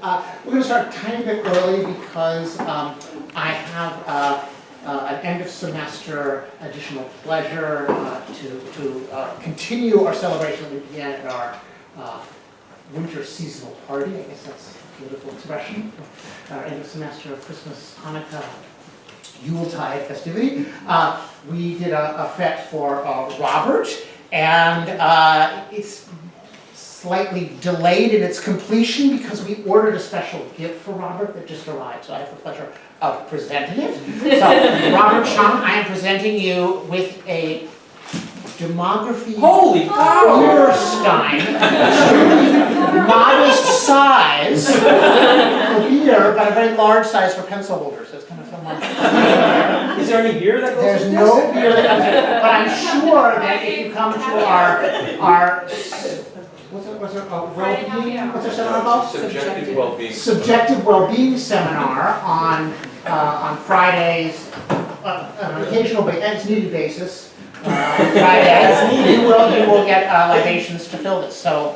We're going to start a tiny bit early because I have an end of semester additional pleasure to continue our celebration that we began at our winter seasonal party. I guess that's a beautiful expression. Our end of semester Christmas, Hanukkah, Yuletide festivity. We did a fete for Robert, and it's slightly delayed in its completion because we ordered a special gift for Robert that just arrived, so I have the pleasure of presenting it. So, Robert Chung, I am presenting you with a Demography Beerstein, modest size for beer, but a very large size for pencil holders. So it's kind of fun. Is there any beer that goes There's with no this? beer that comes with it, but I'm sure that if you come to our what's it what's our seminar called? Subjective well-being. Subjective well-being seminar on Fridays, on an occasional as needed basis. Fridays, you will get libations to fill this. So,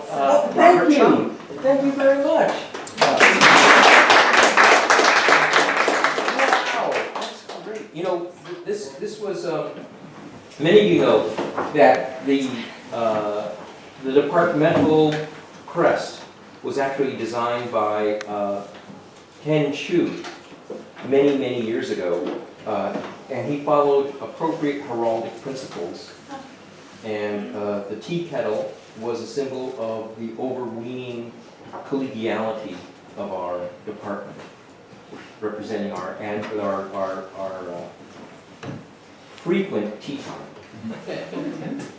Thank you. Thank you very much. Wow, that's great. You know, this was many of you know that the departmental crest was actually designed by Ken Chu many years ago. And he followed appropriate heraldic principles. And the tea kettle was a symbol of the overweening collegiality of our department, representing our frequent tea time.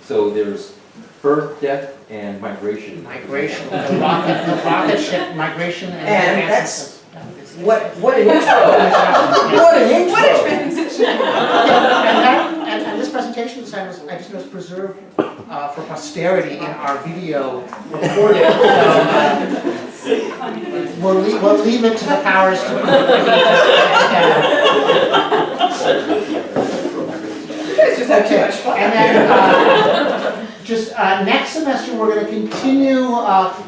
So there's birth, death, and migration. Migration, the rocket ship migration, And that's what an intro! What an intro! What a transition! and this presentation design I just was preserved for posterity in our video recording. So, we'll leave it to the powers to be. You guys just have too much fun. And then next semester we're going to continue.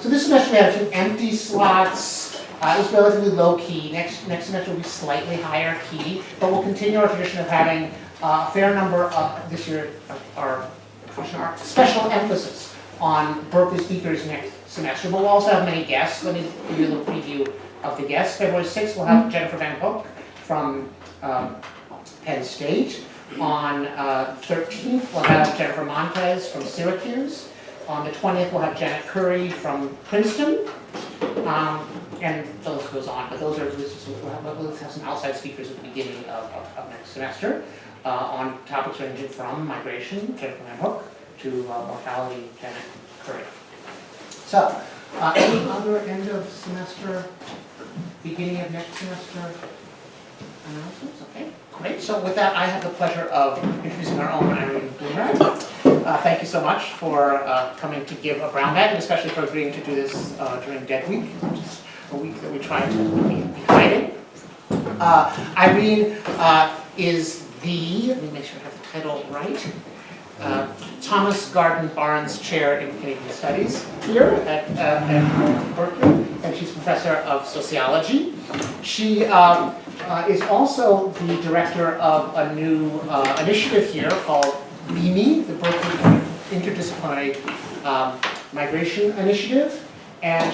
So this semester we had a few empty slots. It was relatively low key. Next semester will be slightly higher key, but we'll continue our tradition of having a fair number of this year our special emphasis on Berkeley speakers next semester. But we'll also have many guests. Let me give you a little preview of the guests. February 6th we'll have Jennifer Van Hook from Penn State. On 13th we'll have Jennifer Montez from Syracuse. On the 20th we'll have Janet Curry from Princeton. And the list goes on, but those are we'll have some outside speakers at the beginning of next semester on topics ranging from migration, Jennifer Van Hook, to mortality, Janet Curry. So, any other end of semester, beginning of next semester announcements? Okay, great. So with that, I have the pleasure of introducing our own Irene Bloemraad. Thank you so much for coming to give a brown bag, and especially for agreeing to do this during Dead Week, which is a week that we try to be hiding. Irene is the, let me make sure I have the title right, Thomas Garden Barnes Chair in Canadian Studies here at Berkeley, and she's professor of sociology. She is also the director of a new initiative here called BEMI, the Berkeley Interdisciplinary Migration Initiative. And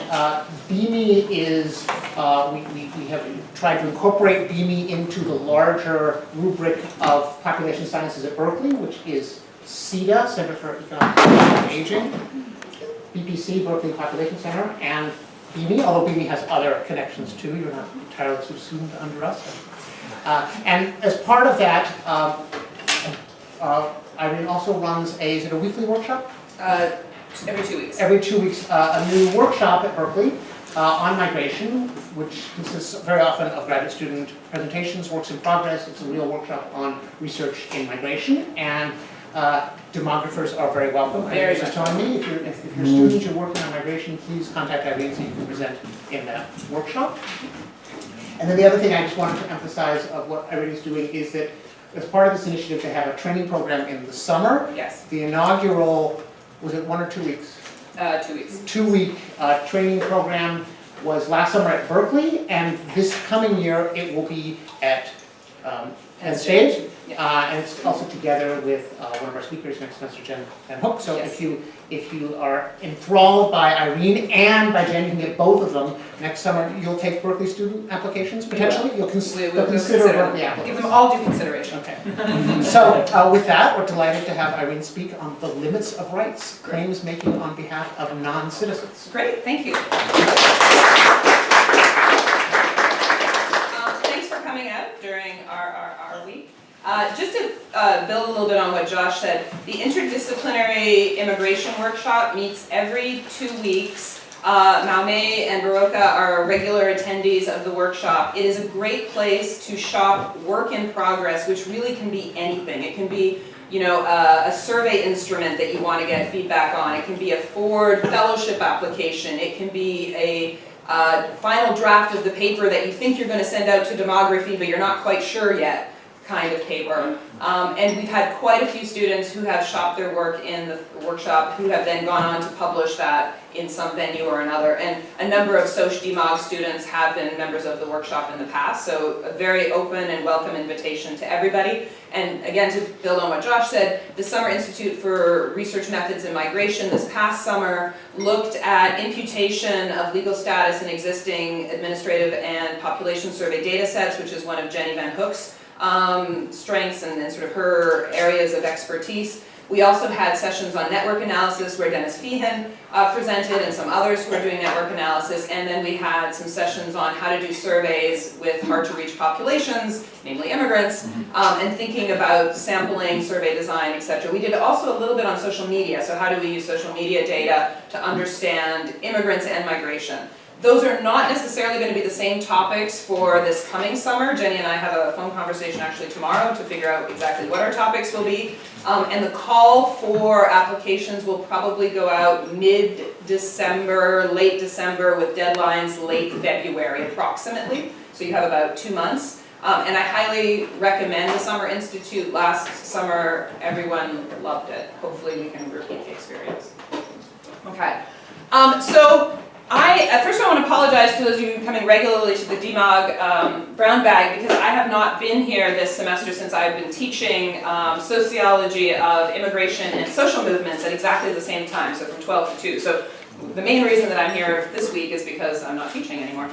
BEMI is, we have tried to incorporate BEMI into the larger rubric of population sciences at Berkeley, which is CEDA, Center for Economic and Aging, BPC, Berkeley Population Center, and BEMI, although BEMI has other connections too. You're not entirely subsumed under us. And as part of that, Irene also runs is it a weekly workshop? Every 2 weeks. Every 2 weeks, a new workshop at Berkeley on migration, which consists very often of graduate student presentations, works in progress. It's a real workshop on research in migration, and demographers are very welcome. Irene was telling me, if you're students, you're working on migration, please contact Irene so you can present in that workshop. And then the other thing I just wanted to emphasize of what Irene is doing is that as part of this initiative, they have a training program in the summer. Yes. The inaugural, was it 1 or 2 weeks? 2 weeks. 2-week training program was last summer at Berkeley, and this coming year it will be at Penn State. And it's also together with one of our speakers next semester, Jen Van Hook. So Yes. if you are enthralled by Irene and by Jen, you can get both of them. Next summer, you'll take Berkeley student applications potentially? You'll We'll consider consider Berkeley them. Give applications. them all due consideration. Okay. So with that, we're delighted to have Irene speak on the limits of rights, claims making on behalf of non-citizens. Great, thank you. Thanks for coming out during our week. Just to build a little bit on what Josh said, the interdisciplinary immigration workshop meets every 2 weeks. Maumei and Baroka are regular attendees of the workshop. It is a great place to shop work in progress, which really can be anything. It can be, you know, a survey instrument that you want to get feedback on. It can be a Ford fellowship application. It can be a final draft of the paper that you think you're going to send out to Demography, but you're not quite sure yet, kind of paper. And we've had quite a few students who have shopped their work in the workshop who have then gone on to publish that in some venue or another. And a number of Soc Demog students have been members of the workshop in the past, so a very open and welcome invitation to everybody. And again, to build on what Josh said, the Summer Institute for Research Methods in Migration this past summer looked at imputation of legal status in existing administrative and population survey data sets, which is one of Jenny Van Hook's strengths and sort of her areas of expertise. We also had sessions on network analysis where Dennis Feehan presented and some others who are doing network analysis, and then we had some sessions on how to do surveys with hard-to-reach populations, namely immigrants, and thinking about sampling, survey design, etc. We did also a little bit on social media, so how do we use social media data to understand immigrants and migration. Those are not necessarily going to be the same topics for this coming summer. Jenny and I have a phone conversation actually tomorrow to figure out exactly what our topics will be. And the call for applications will probably go out mid-December, late December, with deadlines late February approximately. So you have about 2 months. And I highly recommend the Summer Institute. Last summer, everyone loved it. Hopefully we can repeat the experience. Okay. First I want to apologize to those of you coming regularly to the DMOG brown bag, because I have not been here this semester since I've been teaching sociology of immigration and social movements at exactly the same time, so from 12 to 2. So the main reason that I'm here this week is because I'm not teaching anymore.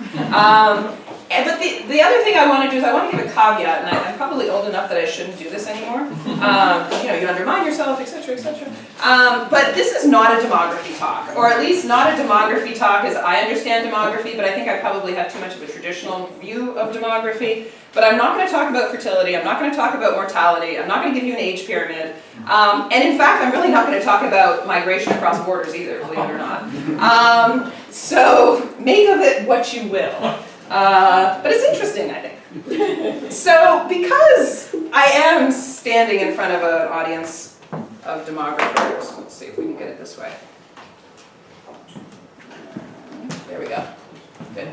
But the other thing I want to do is I want to give a caveat, and I'm probably old enough that I shouldn't do this anymore. You know, you undermine yourself, etc., etc. But this is not a demography talk, or at least not a demography talk as I understand demography, but I think I probably have too much of a traditional view of demography. But I'm not going to talk about fertility, I'm not going to talk about mortality, I'm not going to give you an age pyramid. And in fact, I'm really not going to talk about migration across borders either, believe it or not. So make of it what you will. But it's interesting, I think. So because I am standing in front of an audience of demographers, let's see if we can get it this way. There we go. Good.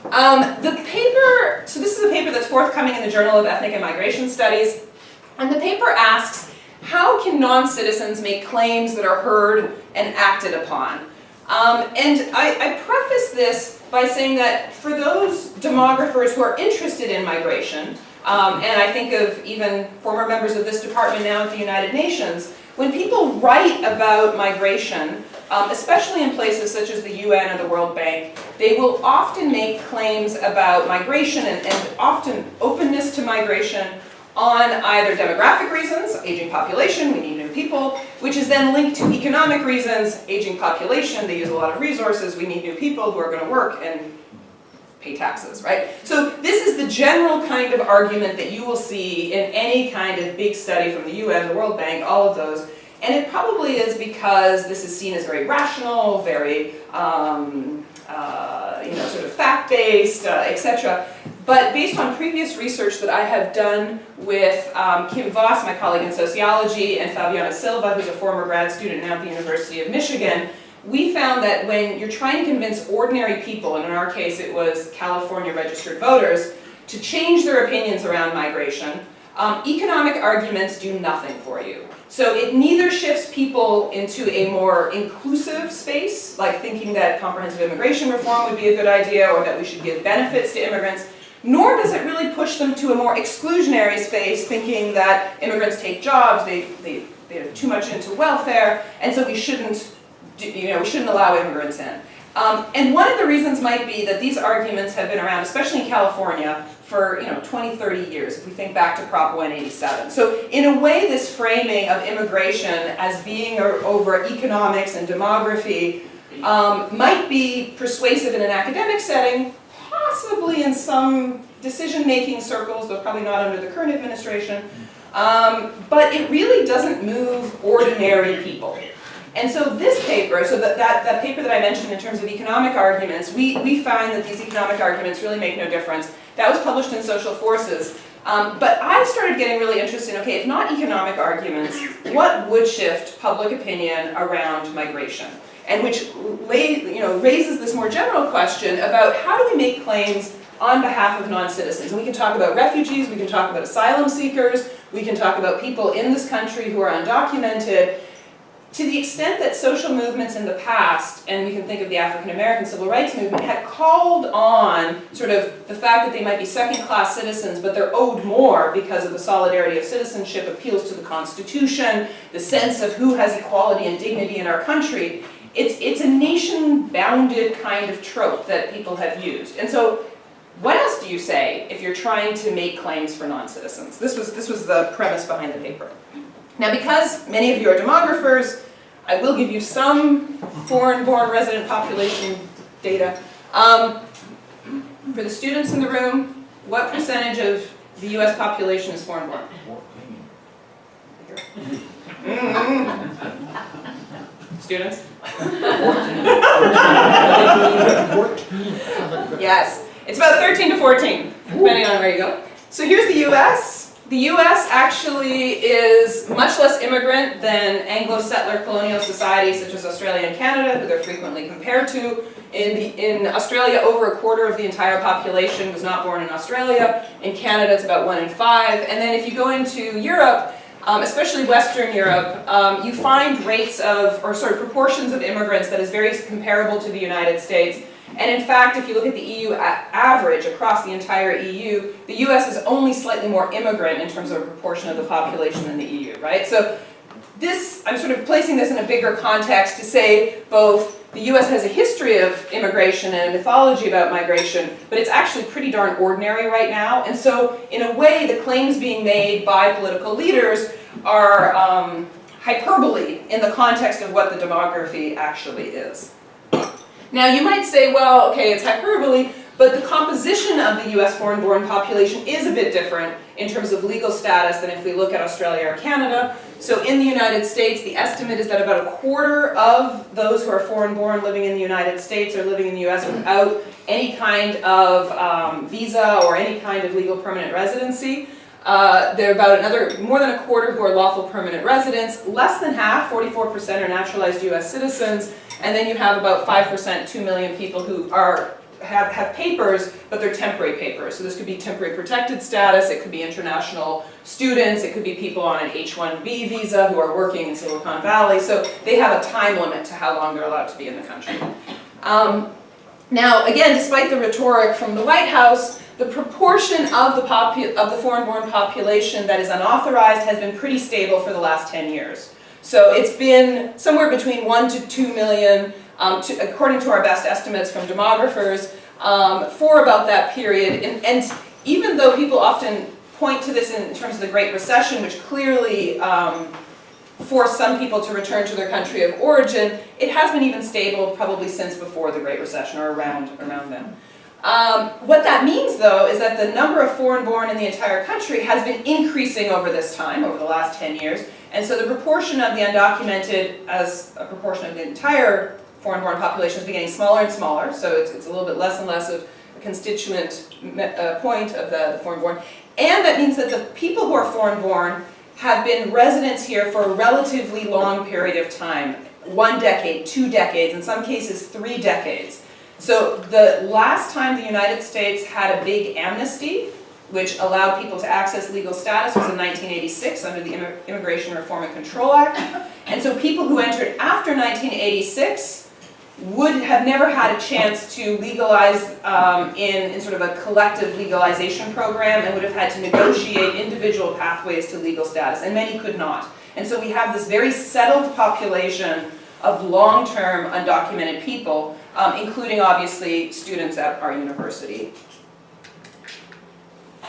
The paper, so this is a paper that's forthcoming in the Journal of Ethnic and Migration Studies, and the paper asks, how can non-citizens make claims that are heard and acted upon? And I preface this by saying that for those demographers who are interested in migration, and I think of even former members of this department now at the United Nations, when people write about migration, especially in places such as the UN or the World Bank, they will often make claims about migration and often openness to migration on either demographic reasons, aging population, we need new people, which is then linked to economic reasons, aging population, they use a lot of resources, we need new people who are going to work and pay taxes, right? So this is the general kind of argument that you will see in any kind of big study from the UN, the World Bank, all of those. And it probably is because this is seen as very rational, very sort of fact-based, etc. But based on previous research that I have done with Kim Voss, my colleague in sociology, and Fabiana Silva, who's a former grad student now at the University of Michigan, we found that when you're trying to convince ordinary people, and in our case it was California registered voters, to change their opinions around migration, economic arguments do nothing for you. So it neither shifts people into a more inclusive space, like thinking that comprehensive immigration reform would be a good idea or that we should give benefits to immigrants, nor does it really push them to a more exclusionary space, thinking that immigrants take jobs, they're too much into welfare, and so we shouldn't allow immigrants in. And one of the reasons might be that these arguments have been around, especially in California, for 20, 30 years, if we think back to Prop 187. So in a way, this framing of immigration as being over economics and demography might be persuasive in an academic setting, possibly in some decision-making circles, though probably not under the current administration, but it really doesn't move ordinary people. And so this paper, so that paper that I mentioned in terms of economic arguments, we find that these economic arguments really make no difference. That was published in Social Forces. But I started getting really interested in, okay, if not economic arguments, what would shift public opinion around migration? And which raises this more general question about how do we make claims on behalf of non-citizens? And we can talk about refugees, we can talk about asylum seekers, we can talk about people in this country who are undocumented. To the extent that social movements in the past, and we can think of the African American civil rights movement, had called on sort of the fact that they might be second-class citizens, but they're owed more because of the solidarity of citizenship, appeals to the Constitution, the sense of who has equality and dignity in our country, it's a nation-bounded kind of trope that people have used. And so what else do you say if you're trying to make claims for non-citizens? This was the premise behind the paper. Now, because many of you are demographers, I will give you some foreign-born resident population data. For the students in the room, what percentage of the US population is foreign-born? 14. Students? 14. Yes, it's about 13 to 14, depending on where you go. So here's the US. The US actually is much less immigrant than Anglo-settler colonial societies such as Australia and Canada, who they're frequently compared to. In Australia, over a quarter of the entire population was not born in Australia. In Canada, it's about 1 in 5. And then if you go into Europe, especially Western Europe, you find rates of, or sort of proportions of immigrants that is very comparable to the United States. And in fact, if you look at the EU average across the entire EU, the US is only slightly more immigrant in terms of a proportion of the population than the EU, right? So this, I'm sort of placing this in a bigger context to say both the US has a history of immigration and a mythology about migration, but it's actually pretty darn ordinary right now. And so in a way, the claims being made by political leaders are hyperbole in the context of what the demography actually is. Now you might say, well, okay, it's hyperbole, but the composition of the US foreign-born population is a bit different in terms of legal status than if we look at Australia or Canada. So in the United States, the estimate is that about a quarter of those who are foreign-born living in the United States are living in the US without any kind of visa or any kind of legal permanent residency. There are about more than a quarter who are lawful permanent residents. Less than half, 44%, are naturalized US citizens. And then you have about 5%, 2 million people who have papers, but they're temporary papers. So this could be temporary protected status, it could be international students, it could be people on an H-1B visa who are working in Silicon Valley. So they have a time limit to how long they're allowed to be in the country. Now, again, despite the rhetoric from the White House, the proportion of the foreign-born population that is unauthorized has been pretty stable for the last 10 years. So it's been somewhere between 1 to 2 million, according to our best estimates from demographers, for about that period. And even though people often point to this in terms of the Great Recession, which clearly forced some people to return to their country of origin, it has been even stable probably since before the Great Recession, or around then. What that means, though, is that the number of foreign-born in the entire country has been increasing over this time, over the last 10 years. And so the proportion of the undocumented as a proportion of the entire foreign-born population has been getting smaller and smaller. So it's a little bit less and less of a constituent point of the foreign-born. And that means that the people who are foreign-born have been residents here for a relatively long period of time. 1 decade, 2 decades, in some cases 3 decades. So the last time the United States had a big amnesty which allowed people to access legal status, was in 1986 under the Immigration Reform and Control Act. And so people who entered after 1986 would have never had a chance to legalize in sort of a collective legalization program, and would have had to negotiate individual pathways to legal status, and many could not. And so we have this very settled population of long-term undocumented people, including obviously students at our university.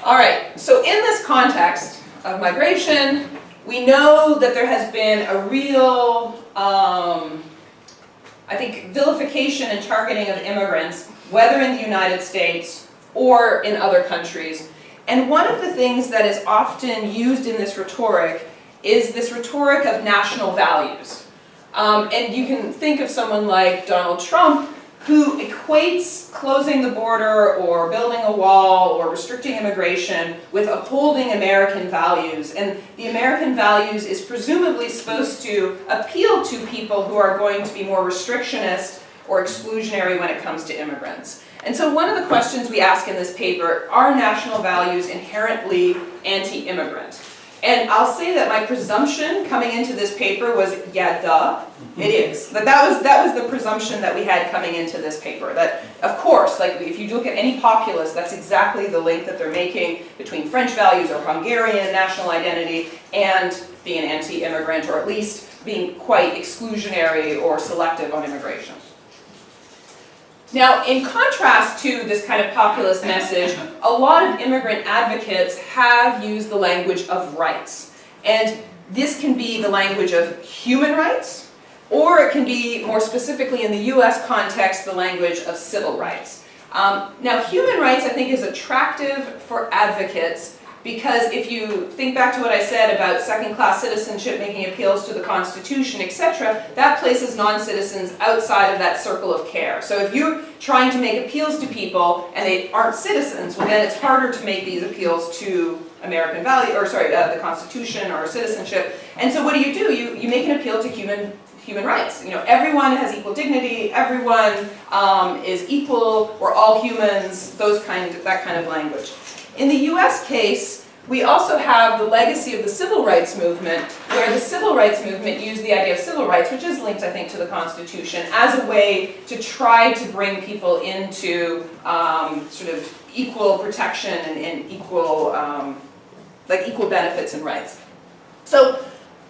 All right, so in this context of migration, we know that there has been a real, I think, vilification and targeting of immigrants, whether in the United States or in other countries. And one of the things that is often used in this rhetoric is this rhetoric of national values. And you can think of someone like Donald Trump, who equates closing the border or building a wall or restricting immigration with upholding American values. And the American values is presumably supposed to appeal to people who are going to be more restrictionist or exclusionary when it comes to immigrants. And so one of the questions we ask in this paper, are national values inherently anti-immigrant? And I'll say that my presumption coming into this paper was, yeah, duh, it is. That was the presumption that we had coming into this paper. That, of course, like if you look at any populist, that's exactly the link that they're making between French values or Hungarian national identity and being an anti-immigrant, or at least being quite exclusionary or selective on immigration. Now, in contrast to this kind of populist message, a lot of immigrant advocates have used the language of rights. And this can be the language of human rights, or it can be, more specifically in the US context, the language of civil rights. Now, human rights, I think, is attractive for advocates because if you think back to what I said about second-class citizenship making appeals to the Constitution, etc., that places non-citizens outside of that circle of care. So if you're trying to make appeals to people and they aren't citizens, well then it's harder to make these appeals to American value, or sorry, the Constitution or citizenship. And so what do? You make an appeal to human rights. You know, everyone has equal dignity, everyone is equal, we're all humans, that kind of language. In the US case, we also have the legacy of the civil rights movement, where the civil rights movement used the idea of civil rights, which is linked, I think, to the Constitution, as a way to try to bring people into sort of equal protection and equal benefits and rights. So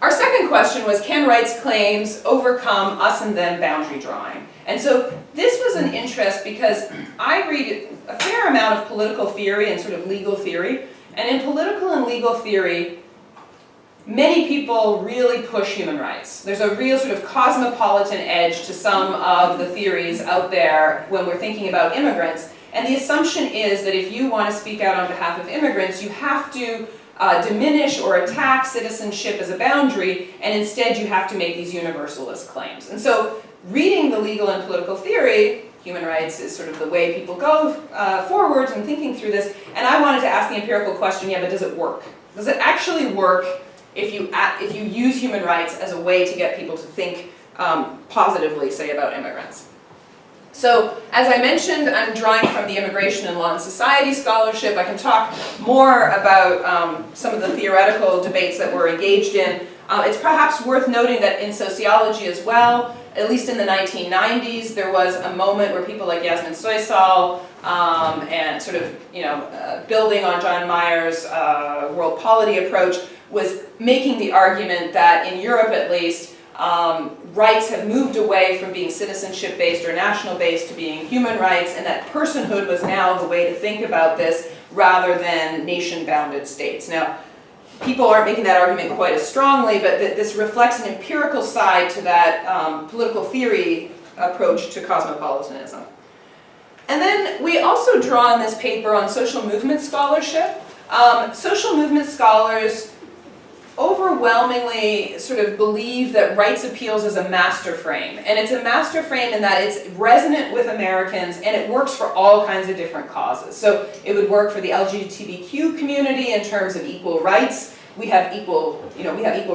our second question was, can rights claims overcome us and them boundary drawing? And so this was an interest because I read a fair amount of political theory and sort of legal theory. And in political and legal theory, many people really push human rights. There's a real sort of cosmopolitan edge to some of the theories out there when we're thinking about immigrants. And the assumption is that if you want to speak out on behalf of immigrants, you have to diminish or attack citizenship as a boundary, and instead you have to make these universalist claims. And so reading the legal and political theory, human rights is sort of the way people go forwards and thinking through this. And I wanted to ask the empirical question, yeah, but does it work? Does it actually work if you use human rights as a way to get people to think positively, say, about immigrants? So, as I mentioned, I'm drawing from the Immigration and Law and Society scholarship. I can talk more about some of the theoretical debates that we're engaged in. It's perhaps worth noting that in sociology as well, at least in the 1990s, there was a moment where people like Yasmin Soysal and sort of, building on John Mayer's world polity approach, was making the argument that in Europe at least, rights have moved away from being citizenship-based or national-based to being human rights, and that personhood was now the way to think about this rather than nation-bounded states. Now, people aren't making that argument quite as strongly, but this reflects an empirical side to that political theory approach to cosmopolitanism. And then we also draw in this paper on social movement scholarship. Social movement scholars overwhelmingly sort of believe that rights appeals is a master frame. And it's a master frame in that it's resonant with Americans and it works for all kinds of different causes. So it would work for the LGBTQ community in terms of equal rights we have equal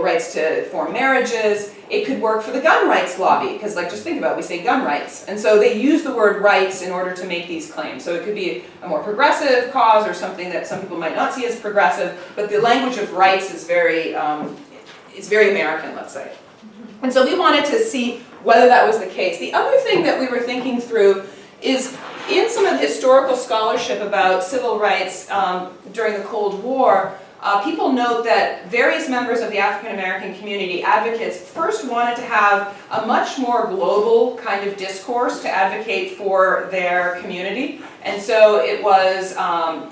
rights to form marriages. It could work for the gun rights lobby, because like just think about it, we say gun rights. And so they use the word rights in order to make these claims. So it could be a more progressive cause or something that some people might not see as progressive, but the language of rights is very American, let's say. And so we wanted to see whether that was the case. The other thing that we were thinking through is in some of the historical scholarship about civil rights during the Cold War, people note that various members of the African American community, advocates, first wanted to have a much more global kind of discourse to advocate for their community. And so it was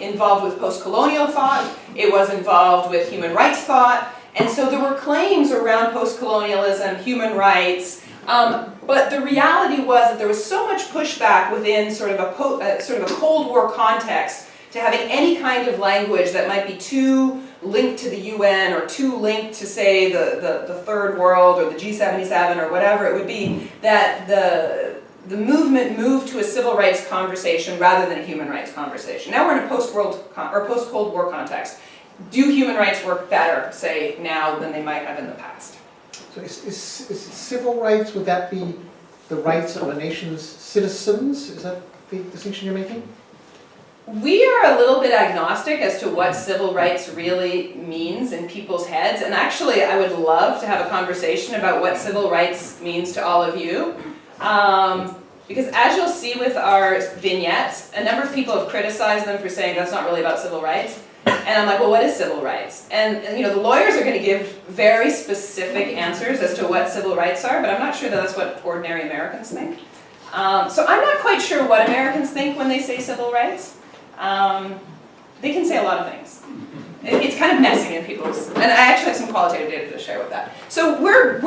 involved with post-colonial thought, it was involved with human rights thought, and so there were claims around post-colonialism, human rights, but the reality was that there was so much pushback within sort of a Cold War context to having any kind of language that might be too linked to the UN or too linked to, say, the Third World or the G77 or whatever it would be, that the movement moved to a civil rights conversation rather than a human rights conversation. Now we're in a post-Cold War context. Do human rights work better, say, now than they might have in the past? So is civil rights, would that be the rights of a nation's citizens? Is that the distinction you're making? We are a little bit agnostic as to what civil rights really means in people's heads, and actually I would love to have a conversation about what civil rights means to all of you. Because as you'll see with our vignettes, a number of people have criticized them for saying that's not really about civil rights. And I'm like, well, what is civil rights? And the lawyers are going to give very specific answers as to what civil rights are, but I'm not sure that that's what ordinary Americans think. So I'm not quite sure what Americans think when they say civil rights. They can say a lot of things. It's kind of messy in people's, and I actually have some qualitative data to share with that. So we're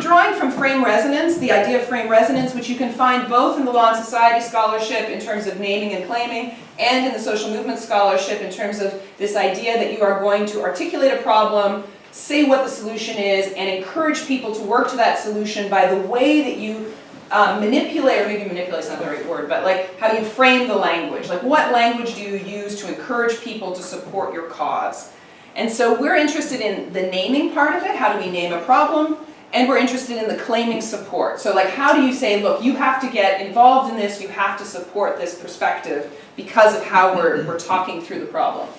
drawing from frame resonance, the idea of frame resonance, which you can find both in the law and society scholarship in terms of naming and claiming, and in the social movement scholarship in terms of this idea that you are going to articulate a problem, say what the solution is, and encourage people to work to that solution by the way that you manipulate, or maybe manipulate is not the right word, but like how you frame the language. Like what language do you use to encourage people to support your cause? And so we're interested in the naming part of it, how do we name a problem, and we're interested in the claiming support. So like how do you say, look, you have to get involved in this, you have to support this perspective because of how we're talking through the problem.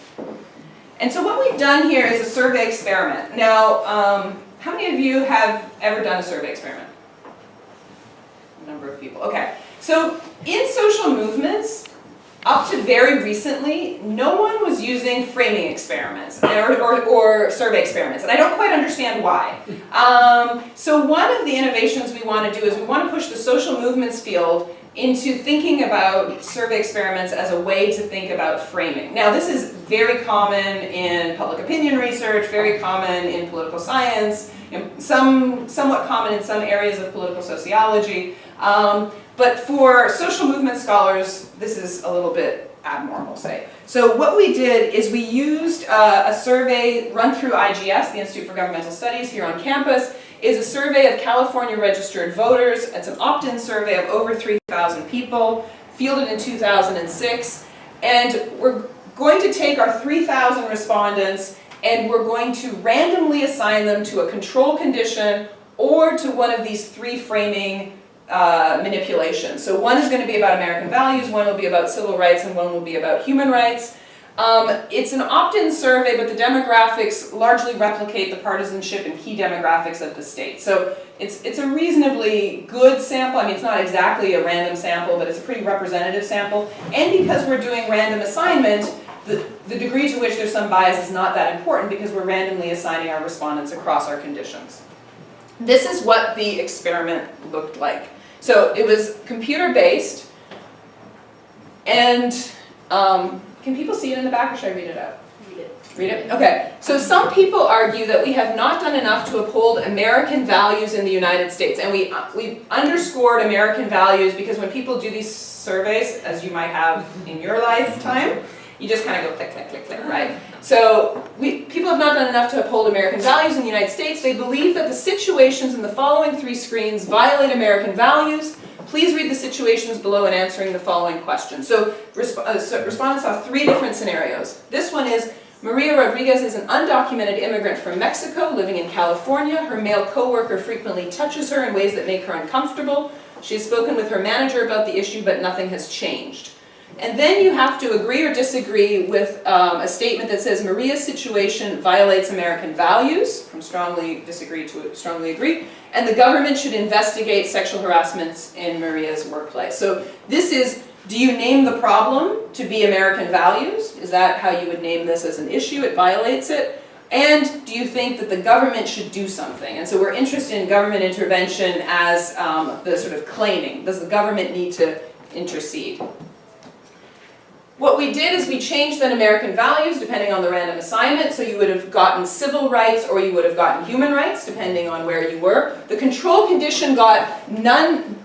And so what we've done here is a survey experiment. Now, how many of you have ever done a survey experiment? Number of people. Okay, so in social movements, up to very recently, no one was using framing experiments or survey experiments, and I don't quite understand why. So one of the innovations we want to do is we want to push the social movements field into thinking about survey experiments as a way to think about framing. Now this is very common in public opinion research, very common in political science, somewhat common in some areas of political sociology. But for social movement scholars, this is a little bit abnormal, say. So what we did is we used a survey run through IGS, the Institute for Governmental Studies here on campus, is a survey of California registered voters. It's an opt-in survey of over 3,000 people, fielded in 2006. And we're going to take our 3,000 respondents and we're going to randomly assign them to a control condition or to one of these three framing manipulations. So one is going to be about American values, one will be about civil rights, and one will be about human rights. It's an opt-in survey, but the demographics largely replicate the partisanship and key demographics of the state. So it's a reasonably good sample. I mean, it's not exactly a random sample, but it's a pretty representative sample. And because we're doing random assignment, the degree to which there's some bias is not that important because we're randomly assigning our respondents across our conditions. This is what the experiment looked like. So it was computer-based, and can people see it in the back, or should I read it out? Read it. Read it? Okay. So some people argue that we have not done enough to uphold American values in the United States, and we underscored American values because when people do these surveys, as you might have in your lifetime, you just kind of go click, click, click, click, right? So people have not done enough to uphold American values in the United States. They believe that the situations in the following three screens violate American values. Please read the situations below and answering the following questions. So respondents saw three different scenarios. This one is, Maria Rodriguez is an undocumented immigrant from Mexico living in California. Her male coworker frequently touches her in ways that make her uncomfortable. She has spoken with her manager about the issue, but nothing has changed. And then you have to agree or disagree with a statement that says Maria's situation violates American values, from strongly disagree to strongly agree, and the government should investigate sexual harassments in Maria's workplace. So this is, do you name the problem to be American values? Is that how you would name this as an issue? It violates it. And do you think that the government should do something? And so we're interested in government intervention as the sort of claiming. Does the government need to intercede? What we did is we changed then American values depending on the random assignment. So you would have gotten civil rights or you would have gotten human rights depending on where you were. The control condition got none.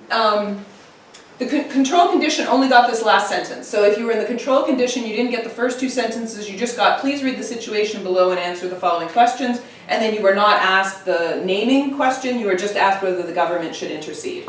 Control condition only got this last sentence. So if you were in the control condition, you didn't get the first two sentences, you just got, please read the situation below and answer the following questions. And then you were not asked the naming question, you were just asked whether the government should intercede.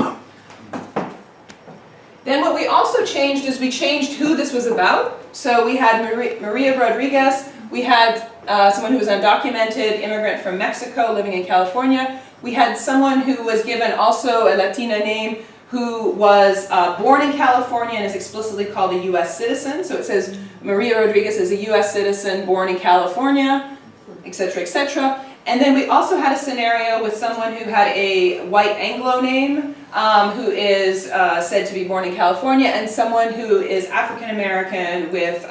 Then what we also changed is we changed who this was about. So we had Maria Rodriguez, we had someone who was undocumented, immigrant from Mexico living in California. We had someone who was given also a Latina name who was born in California and is explicitly called a US citizen. So it says Maria Rodriguez is a US citizen born in California, etc., etc. And then we also had a scenario with someone who had a white Anglo name, who is said to be born in California, and someone who is African American with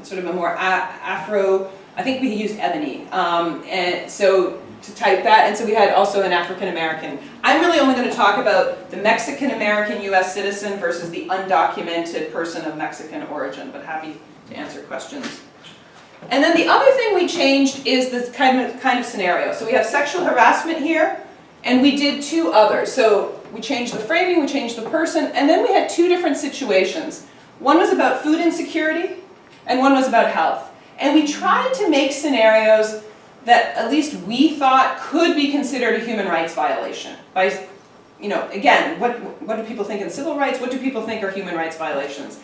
sort of a more Afro, I think we used ebony, and so to type that, and so we had also an African American. I'm really only going to talk about the Mexican American US citizen versus the undocumented person of Mexican origin, but happy to answer questions. And then the other thing we changed is this kind of scenario. So we have sexual harassment here, and we did two others. So we changed the framing, we changed the person, and then we had two different situations. One was about food insecurity, and one was about health. And we tried to make scenarios that at least we thought could be considered a human rights violation. By, you know, again, what do people think in civil rights? What do people think are human rights violations?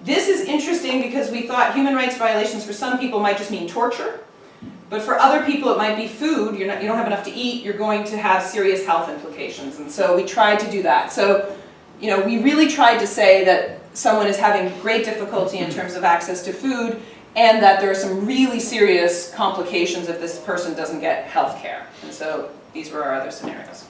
This is interesting because we thought human rights violations for some people might just mean torture, but for other people it might be food. You don't have enough to eat, you're going to have serious health implications, and so we tried to do that. So, you know, we really tried to say that someone is having great difficulty in terms of access to food, and that there are some really serious complications if this person doesn't get health care. And so these were our other scenarios.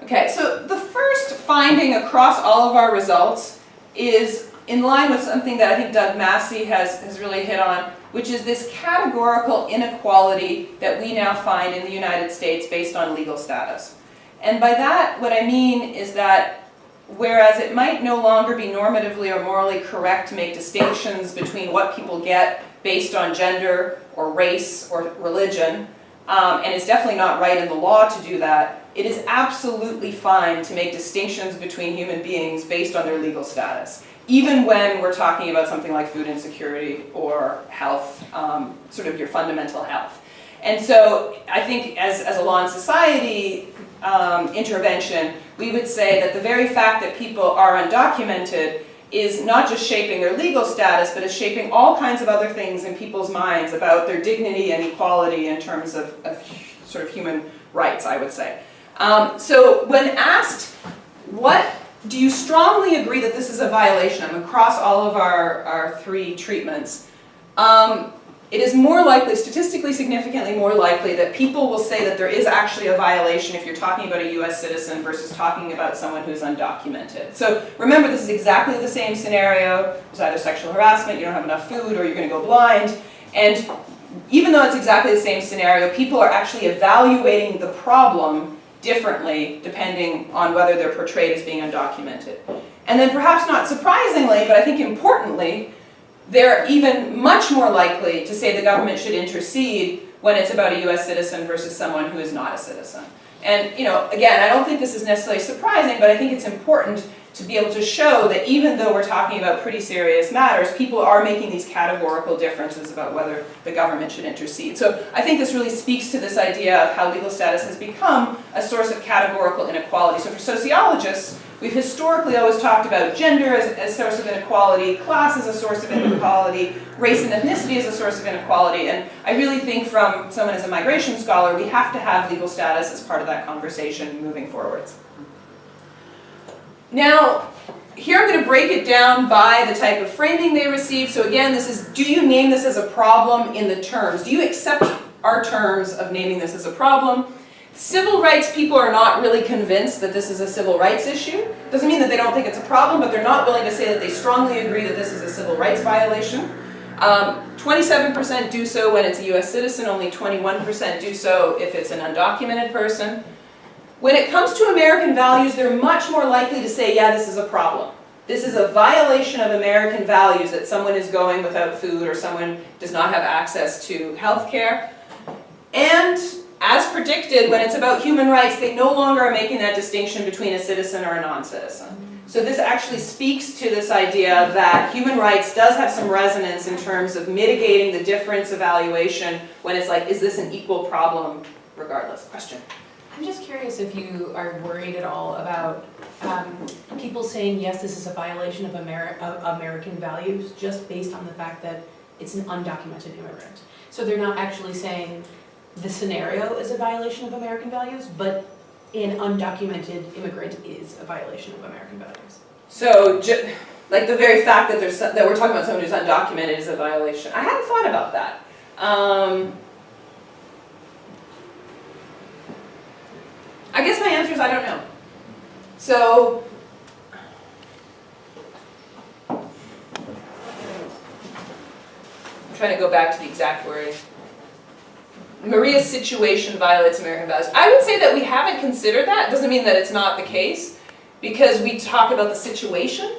Okay, so the first finding across all of our results is in line with something that I think Doug Massey has really hit on, which is this categorical inequality that we now find in the United States based on legal status. And by that, what I mean is that whereas it might no longer be normatively or morally correct to make distinctions between what people get based on gender or race or religion, and it's definitely not right in the law to do that, it is absolutely fine to make distinctions between human beings based on their legal status, even when we're talking about something like food insecurity or health, sort of your fundamental health. And so I think as a law and society intervention, we would say that the very fact that people are undocumented is not just shaping their legal status, but is shaping all kinds of other things in people's minds about their dignity and equality in terms of sort of human rights, I would say. So when asked, what do you strongly agree that this is a violation across all of our three treatments? It is more likely, statistically significantly more likely, that people will say that there is actually a violation if you're talking about a US citizen versus talking about someone who's undocumented. So remember, this is exactly the same scenario. There's either sexual harassment, you don't have enough food, or you're going to go blind. And even though it's exactly the same scenario, people are actually evaluating the problem differently depending on whether they're portrayed as being undocumented. And then perhaps not surprisingly, but I think importantly, they're even much more likely to say the government should intercede when it's about a US citizen versus someone who is not a citizen. And, you know, again, I don't think this is necessarily surprising, but I think it's important to be able to show that even though we're talking about pretty serious matters, people are making these categorical differences about whether the government should intercede. So I think this really speaks to this idea of how legal status has become a source of categorical inequality. So for sociologists, we've historically always talked about gender as a source of inequality, class as a source of inequality, race and ethnicity as a source of inequality, and I really think from someone as a migration scholar, we have to have legal status as part of that conversation moving forwards. Now, here I'm going to break it down by the type of framing they receive. So again, this is, do you name this as a problem in the terms? Do you accept our terms of naming this as a problem? Civil rights people are not really convinced that this is a civil rights issue. Doesn't mean that they don't think it's a problem, but they're not willing to say that they strongly agree that this is a civil rights violation. 27% do so when it's a US citizen, only 21% do so if it's an undocumented person. When it comes to American values, they're much more likely to say, yeah, this is a problem. This is a violation of American values that someone is going without food or someone does not have access to health care. And as predicted, when it's about human rights, they no longer are making that distinction between a citizen or a non-citizen. So this actually speaks to this idea that human rights does have some resonance in terms of mitigating the difference evaluation when it's like, is this an equal problem regardless? Question? I'm just curious if you are worried at all about people saying, yes, this is a violation of American values just based on the fact that it's an undocumented immigrant. So they're not actually saying the scenario is a violation of American values, but an undocumented immigrant is a violation of American values. So, like the very fact that we're talking about someone who's undocumented is a violation. I hadn't thought about that. I guess my answer is I don't know. So, I'm trying to go back to the exact wording. Maria's situation violates American values. I would say that we haven't considered that. It doesn't mean that it's not the case, because we talk about the situation.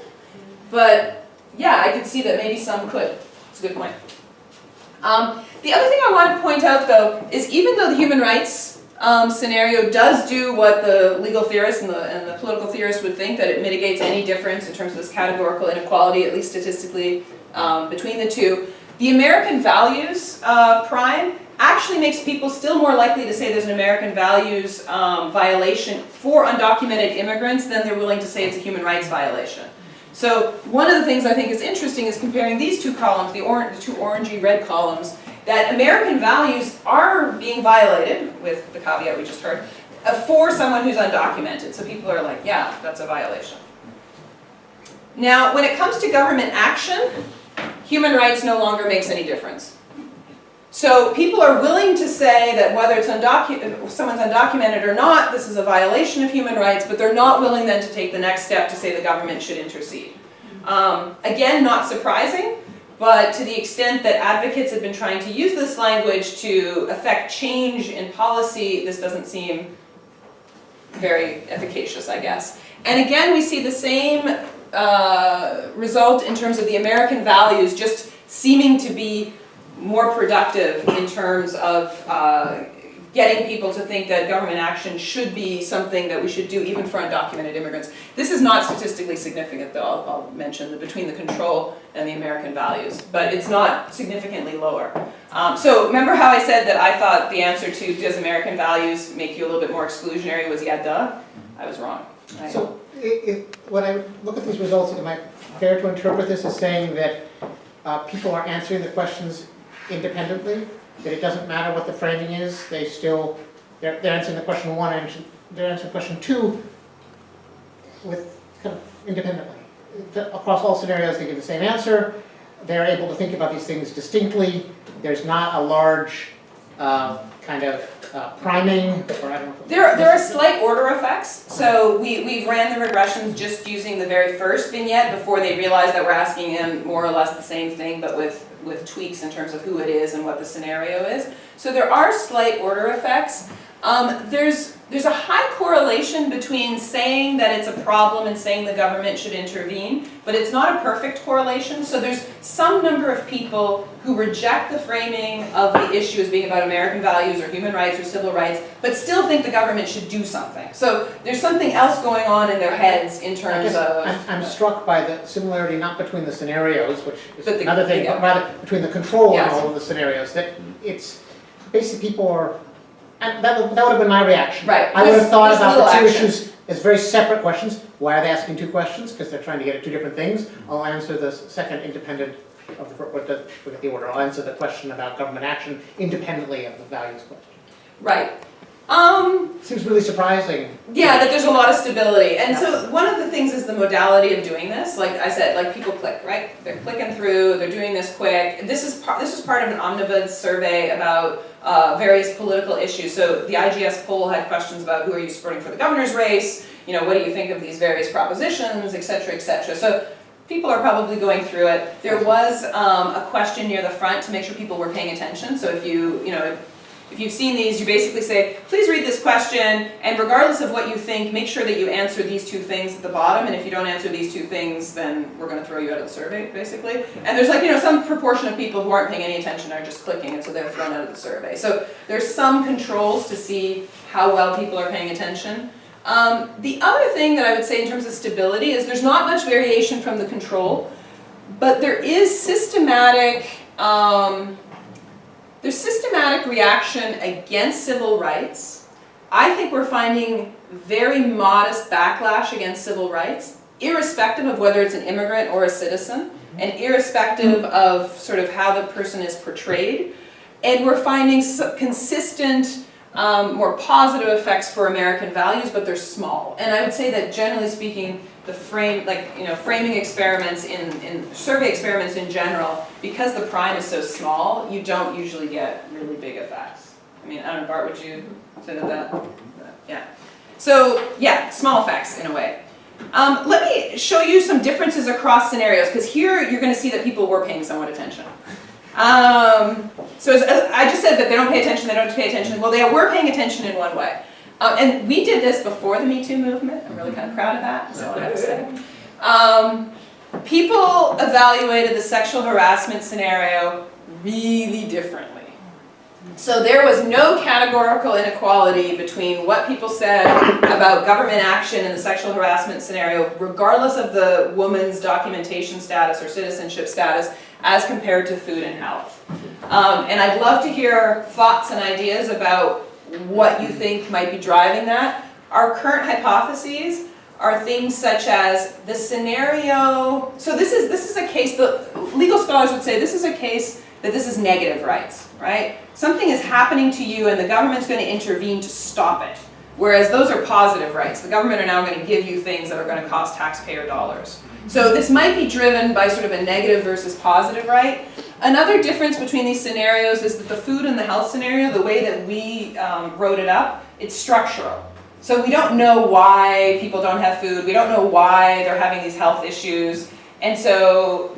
But yeah, I could see that maybe some could. It's a good point. The other thing I want to point out, though, is even though the human rights scenario does do what the legal theorists and the political theorists would think, that it mitigates any difference in terms of this categorical inequality, at least statistically, between the two, the American values prime actually makes people still more likely to say there's an American values violation for undocumented immigrants than they're willing to say it's a human rights violation. So one of the things I think is interesting is comparing these two columns, the two orangey red columns, that American values are being violated, with the caveat we just heard, for someone who's undocumented. So people are like, yeah, that's a violation. Now, when it comes to government action, human rights no longer makes any difference. So people are willing to say that whether it's someone's undocumented or not, this is a violation of human rights, but they're not willing then to take the next step to say the government should intercede. Again, not surprising, but to the extent that advocates have been trying to use this language to affect change in policy, this doesn't seem very efficacious, I guess. And again, we see the same result in terms of the American values just seeming to be more productive in terms of getting people to think that government action should be something that we should do even for undocumented immigrants. This is not statistically significant, though, I'll mention, between the control and the American values, but it's not significantly lower. So remember how I said that I thought the answer to does American values make you a little bit more exclusionary was yeah, duh? I was wrong. So when I look at these results, am I fair to interpret this as saying that people are answering the questions independently, that it doesn't matter what the framing is, they're answering the question one and they're answering question two with kind of independently. Across all scenarios, they give the same answer. They're able to think about these things distinctly. There's not a large kind of priming, or I don't know. There are slight order effects. So we've ran the regressions just using the very first vignette before they realized that we're asking them more or less the same thing, but with tweaks in terms of who it is and what the scenario is. So there are slight order effects. There's there's a high correlation between saying that it's a problem and saying the government should intervene, but it's not a perfect correlation. So there's some number of people who reject the framing of the issue as being about American values or human rights or civil rights, but still think the government should do something. So there's something else going on in their heads in terms of... I'm struck by the similarity not between the scenarios, which is But another thing, but rather between the control Yes. and all of the scenarios, that it's basically people are, and that would have been my reaction. Right. I would have thought There's about the little two action. issues as very separate questions. Why are they asking two questions? Because they're trying to get at two different things. I'll answer the second independent of the order. I'll answer the question about government action independently of the values question. Right. Seems really surprising. Yeah, that there's a lot of stability. And so one of the things is the modality of doing this. Like I said, like people click, right? They're clicking through, they're doing this quick. This is part of an omnibus survey about various political issues. So the IGS poll had questions about who are you supporting for the governor's race? You know, what do you think of these various propositions, et cetera, et cetera. So people are probably going through it. There was a question near the front to make sure people were paying attention. So if if you've seen these, you basically say, please read this question, and regardless of what you think, make sure that you answer these two things at the bottom, and if you don't answer these two things, then we're going to throw you out of the survey, basically. And there's some proportion of people who aren't paying any attention are just clicking, and so they're thrown out of the survey. So there's some controls to see how well people are paying attention. The other thing that I would say in terms of stability is there's not much variation from the control, but there is systematic reaction against civil rights. I think we're finding very modest backlash against civil rights, irrespective of whether it's an immigrant or a citizen, and irrespective of sort of how the person is portrayed. And we're finding consistent, more positive effects for American values, but they're small. And I would say that generally speaking, the framing experiments in survey experiments in general, because the prime is so small, you don't usually get really big effects. I mean, I don't know, Bart, would you say that? Yeah. So yeah, small effects in a way. Let me show you some differences across scenarios, because here you're going to see that people were paying somewhat attention. So as I just said that they don't pay attention, they don't pay attention. Well, they were paying attention in one way. And we did this before the Me Too movement. I'm really kind of proud of that, so I have to say. People evaluated the sexual harassment scenario really differently. So there was no categorical inequality between what people said about government action in the sexual harassment scenario, regardless of the woman's documentation status or citizenship status, as compared to food and health. And I'd love to hear thoughts and ideas about what you think might be driving that. Our current hypotheses are things such as the scenario, so this is a case, the legal scholars would say this is a case that this is negative rights, right? Something is happening to you and the government's going to intervene to stop it. Whereas those are positive rights. The government are now going to give you things that are going to cost taxpayer dollars. So this might be driven by sort of a negative versus positive right. Another difference between these scenarios is that the food and the health scenario, the way that we wrote it up, it's structural. So we don't know why people don't have food. We don't know why they're having these health issues. And so,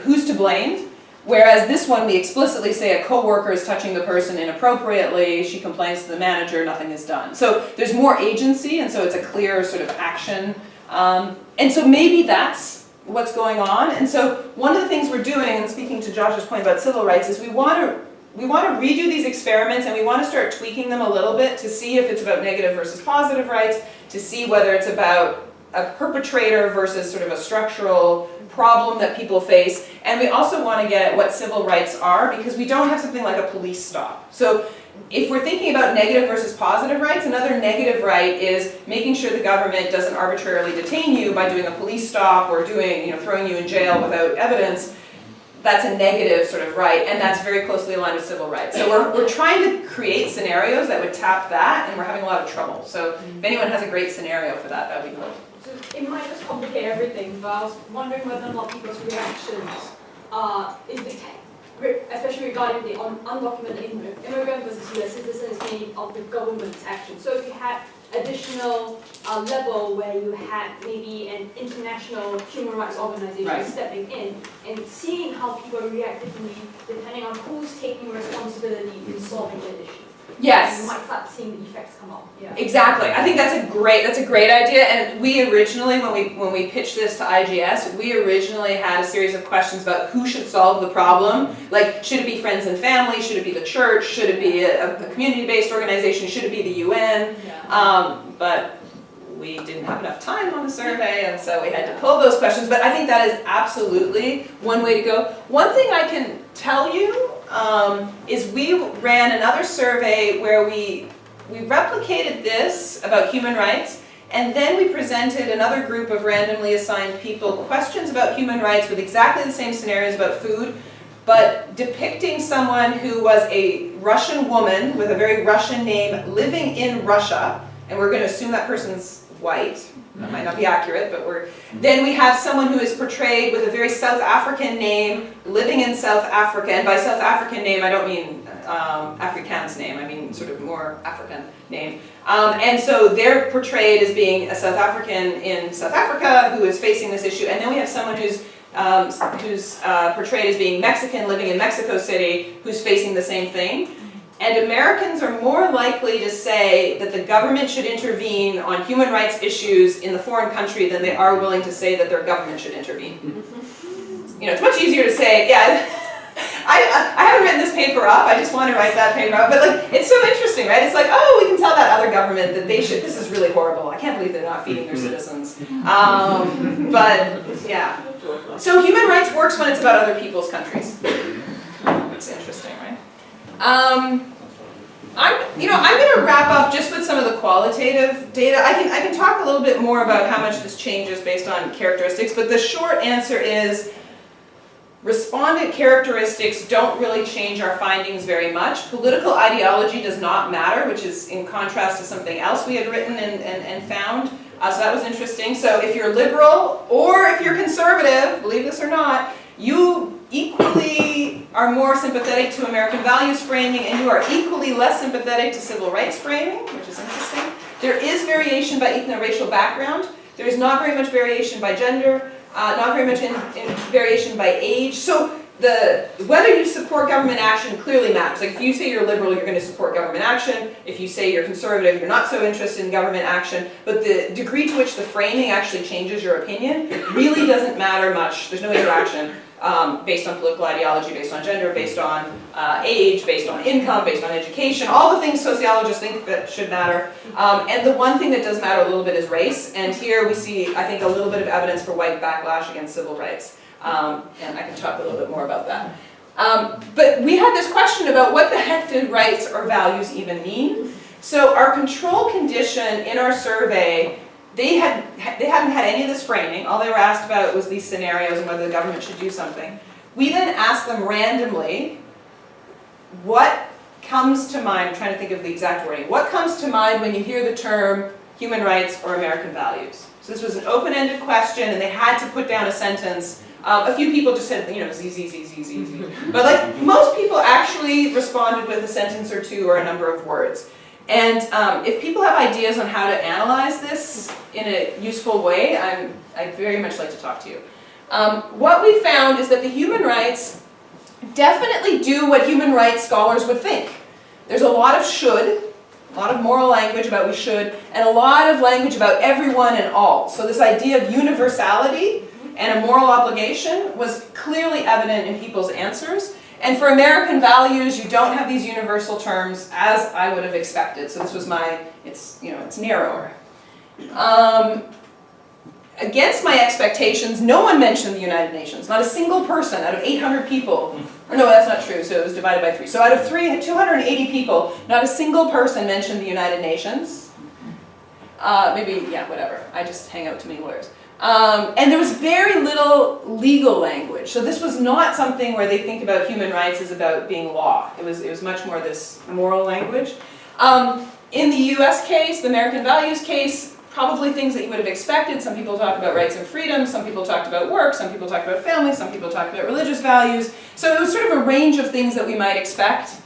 who's to blame? Whereas this one, we explicitly say a coworker is touching the person inappropriately, she complains to the manager, nothing is done. So there's more agency, and so it's a clear sort of action. And so maybe that's what's going on. And so one of the things we're doing, and speaking to Josh's point about civil rights, is we want to redo these experiments and we want to start tweaking them a little bit to see if it's about negative versus positive rights, to see whether it's about a perpetrator versus sort of a structural problem that people face. And we also want to get at what civil rights are, because we don't have something like a police stop. So if we're thinking about negative versus positive rights, another negative right is making sure the government doesn't arbitrarily detain you by doing a police stop or throwing you in jail without evidence. That's a negative sort of right, and that's very closely aligned with civil rights. So we're trying to create scenarios that would tap that, and we're having a lot of trouble. So if anyone has a great scenario for that, that would be cool. So it might just complicate everything, but I was wondering whether or not people's reactions especially regarding the undocumented immigrant versus US citizen, is mainly of the government's action. So if you had additional level where you had maybe an international human rights organization stepping in and seeing how people react differently depending on who's taking responsibility in solving that issue. Yes. You might start seeing the effects come out. Yeah. Exactly. I think that's a great idea. And we originally, when we pitched this to IGS, we originally had a series of questions about who should solve the problem. Like, should it be friends and family? Should it be the church? Should it be a community-based organization? Should it be the UN? Yeah. But we didn't have enough time on the survey, and so we had to pull those questions. But I think that is absolutely one way to go. One thing I can tell you is we ran another survey where we replicated this about human rights, and then we presented another group of randomly assigned people questions about human rights with exactly the same scenarios about food, but depicting someone who was a Russian woman with a very Russian name living in Russia, and we're going to assume that person's white. That might not be accurate, but then we have someone who is portrayed with a very South African name, living in South Africa, and by South African name I don't mean Afrikaans name, I mean sort of more African name. And so they're portrayed as being a South African in South Africa who is facing this issue, and then we have someone who's portrayed as being Mexican living in Mexico City who's facing the same thing. And Americans are more likely to say that the government should intervene on human rights issues in the foreign country than they are willing to say that their government should intervene. You know, it's much easier to say, yeah, I haven't written this paper up, I just want to write that paper up, but like, it's so interesting, right? It's like, oh, we can tell that other government that they should, this is really horrible, I can't believe they're not feeding their citizens. But, yeah. So human rights works when it's about other people's countries. It's interesting, right? I'm going to wrap up just with some of the qualitative data. I can talk a little bit more about how much this changes based on characteristics, but the short answer is respondent characteristics don't really change our findings very much. Political ideology does not matter, which is in contrast to something else we had written and found. So that was interesting. So if you're liberal or if you're conservative, believe this or not, you equally are more sympathetic to American values framing, and you are equally less sympathetic to civil rights framing, which is interesting. There is variation by ethno-racial background. There is not very much variation by gender, not very much in variation by age. So whether you support government action clearly matters. Like if you say you're liberal, you're going to support government action. If you say you're conservative, you're not so interested in government action. But the degree to which the framing actually changes your opinion really doesn't matter much. There's no interaction based on political ideology, based on gender, based on age, based on income, based on education, all the things sociologists think that should matter. And the one thing that does matter a little bit is race. And here we see, I think, a little bit of evidence for white backlash against civil rights. And I can talk a little bit more about that. But we had this question about what the heck did rights or values even mean? So our control condition in our survey, they hadn't had any of this framing. All they were asked about was these scenarios and whether the government should do something. We then asked them randomly, what comes to mind, I'm trying to think of the exact wording, what comes to mind when you hear the term human rights or American values? So this was an open-ended question, and they had to put down a sentence. A few people just said, you know, Z, Z, Z, Z, Z, Z. But like, most people actually responded with a sentence or two or a number of words. And if people have ideas on how to analyze this in a useful way, I'd very much like to talk to you. What we found is that the human rights definitely do what human rights scholars would think. There's a lot of should, a lot of moral language about we should, and a lot of language about everyone and all. So this idea of universality and a moral obligation was clearly evident in people's answers. And for American values, you don't have these universal terms as I would have expected. So this was it's narrower. Against my expectations, no one mentioned the United Nations. Not a single person out of 800 people. Or no, that's not true, so it was divided by 3. So out of 280 people, not a single person mentioned the United Nations. Maybe, yeah, whatever. I just hang out too many lawyers. And there was very little legal language. So this was not something where they think about human rights as about being law. It was much more this moral language. In the US case, the American values case, probably things that you would have expected. Some people talk about rights and freedoms, some people talked about work, some people talked about family, some people talked about religious values. So it was sort of a range of things that we might expect.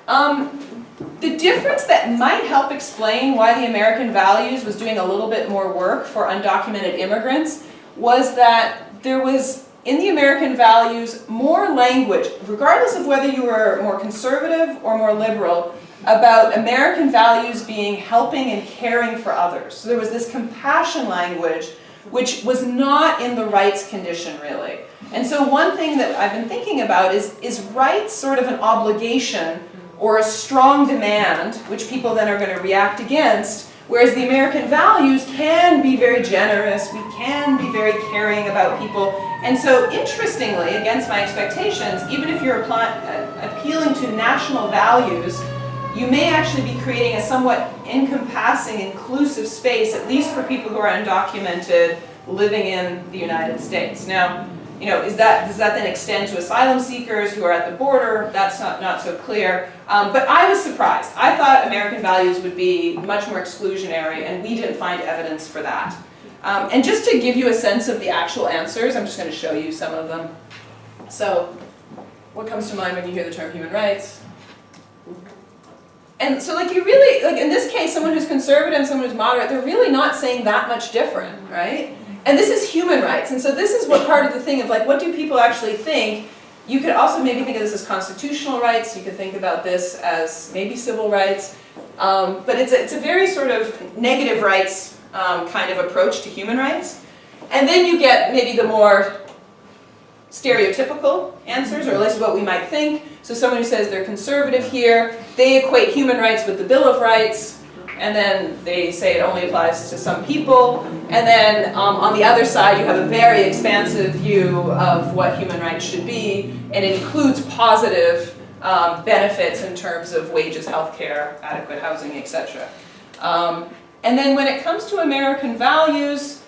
The difference that might help explain why the American values was doing a little bit more work for undocumented immigrants was that there was, in the American values, more language, regardless of whether you were more conservative or more liberal, about American values being helping and caring for others. So there was this compassion language which was not in the rights condition really. And so one thing that I've been thinking about is rights sort of an obligation or a strong demand, which people then are going to react against, whereas the American values can be very generous, we can be very caring about people. And so interestingly, against my expectations, even if you're appealing to national values, you may actually be creating a somewhat encompassing, inclusive space, at least for people who are undocumented living in the United States. Now, does that then extend to asylum seekers who are at the border? That's not so clear. But I was surprised. I thought American values would be much more exclusionary, and we didn't find evidence for that. And just to give you a sense of the actual answers, I'm just going to show you some of them. So, what comes to mind when you hear the term human rights? And so you really, in this case, someone who's conservative and someone who's moderate, they're really not saying that much different, right? And this is human rights, and so this is what part of the thing of what do people actually think? You could also maybe think of this as constitutional rights, you could think about this as maybe civil rights, but it's a very sort of negative rights kind of approach to human rights. And then you get maybe the more stereotypical answers, or at least what we might think. So someone who says they're conservative here, they equate human rights with the Bill of Rights, and then they say it only applies to some people. And then on the other side, you have a very expansive view of what human rights should be, and it includes positive benefits in terms of wages, healthcare, adequate housing, etc. And then when it comes to American values,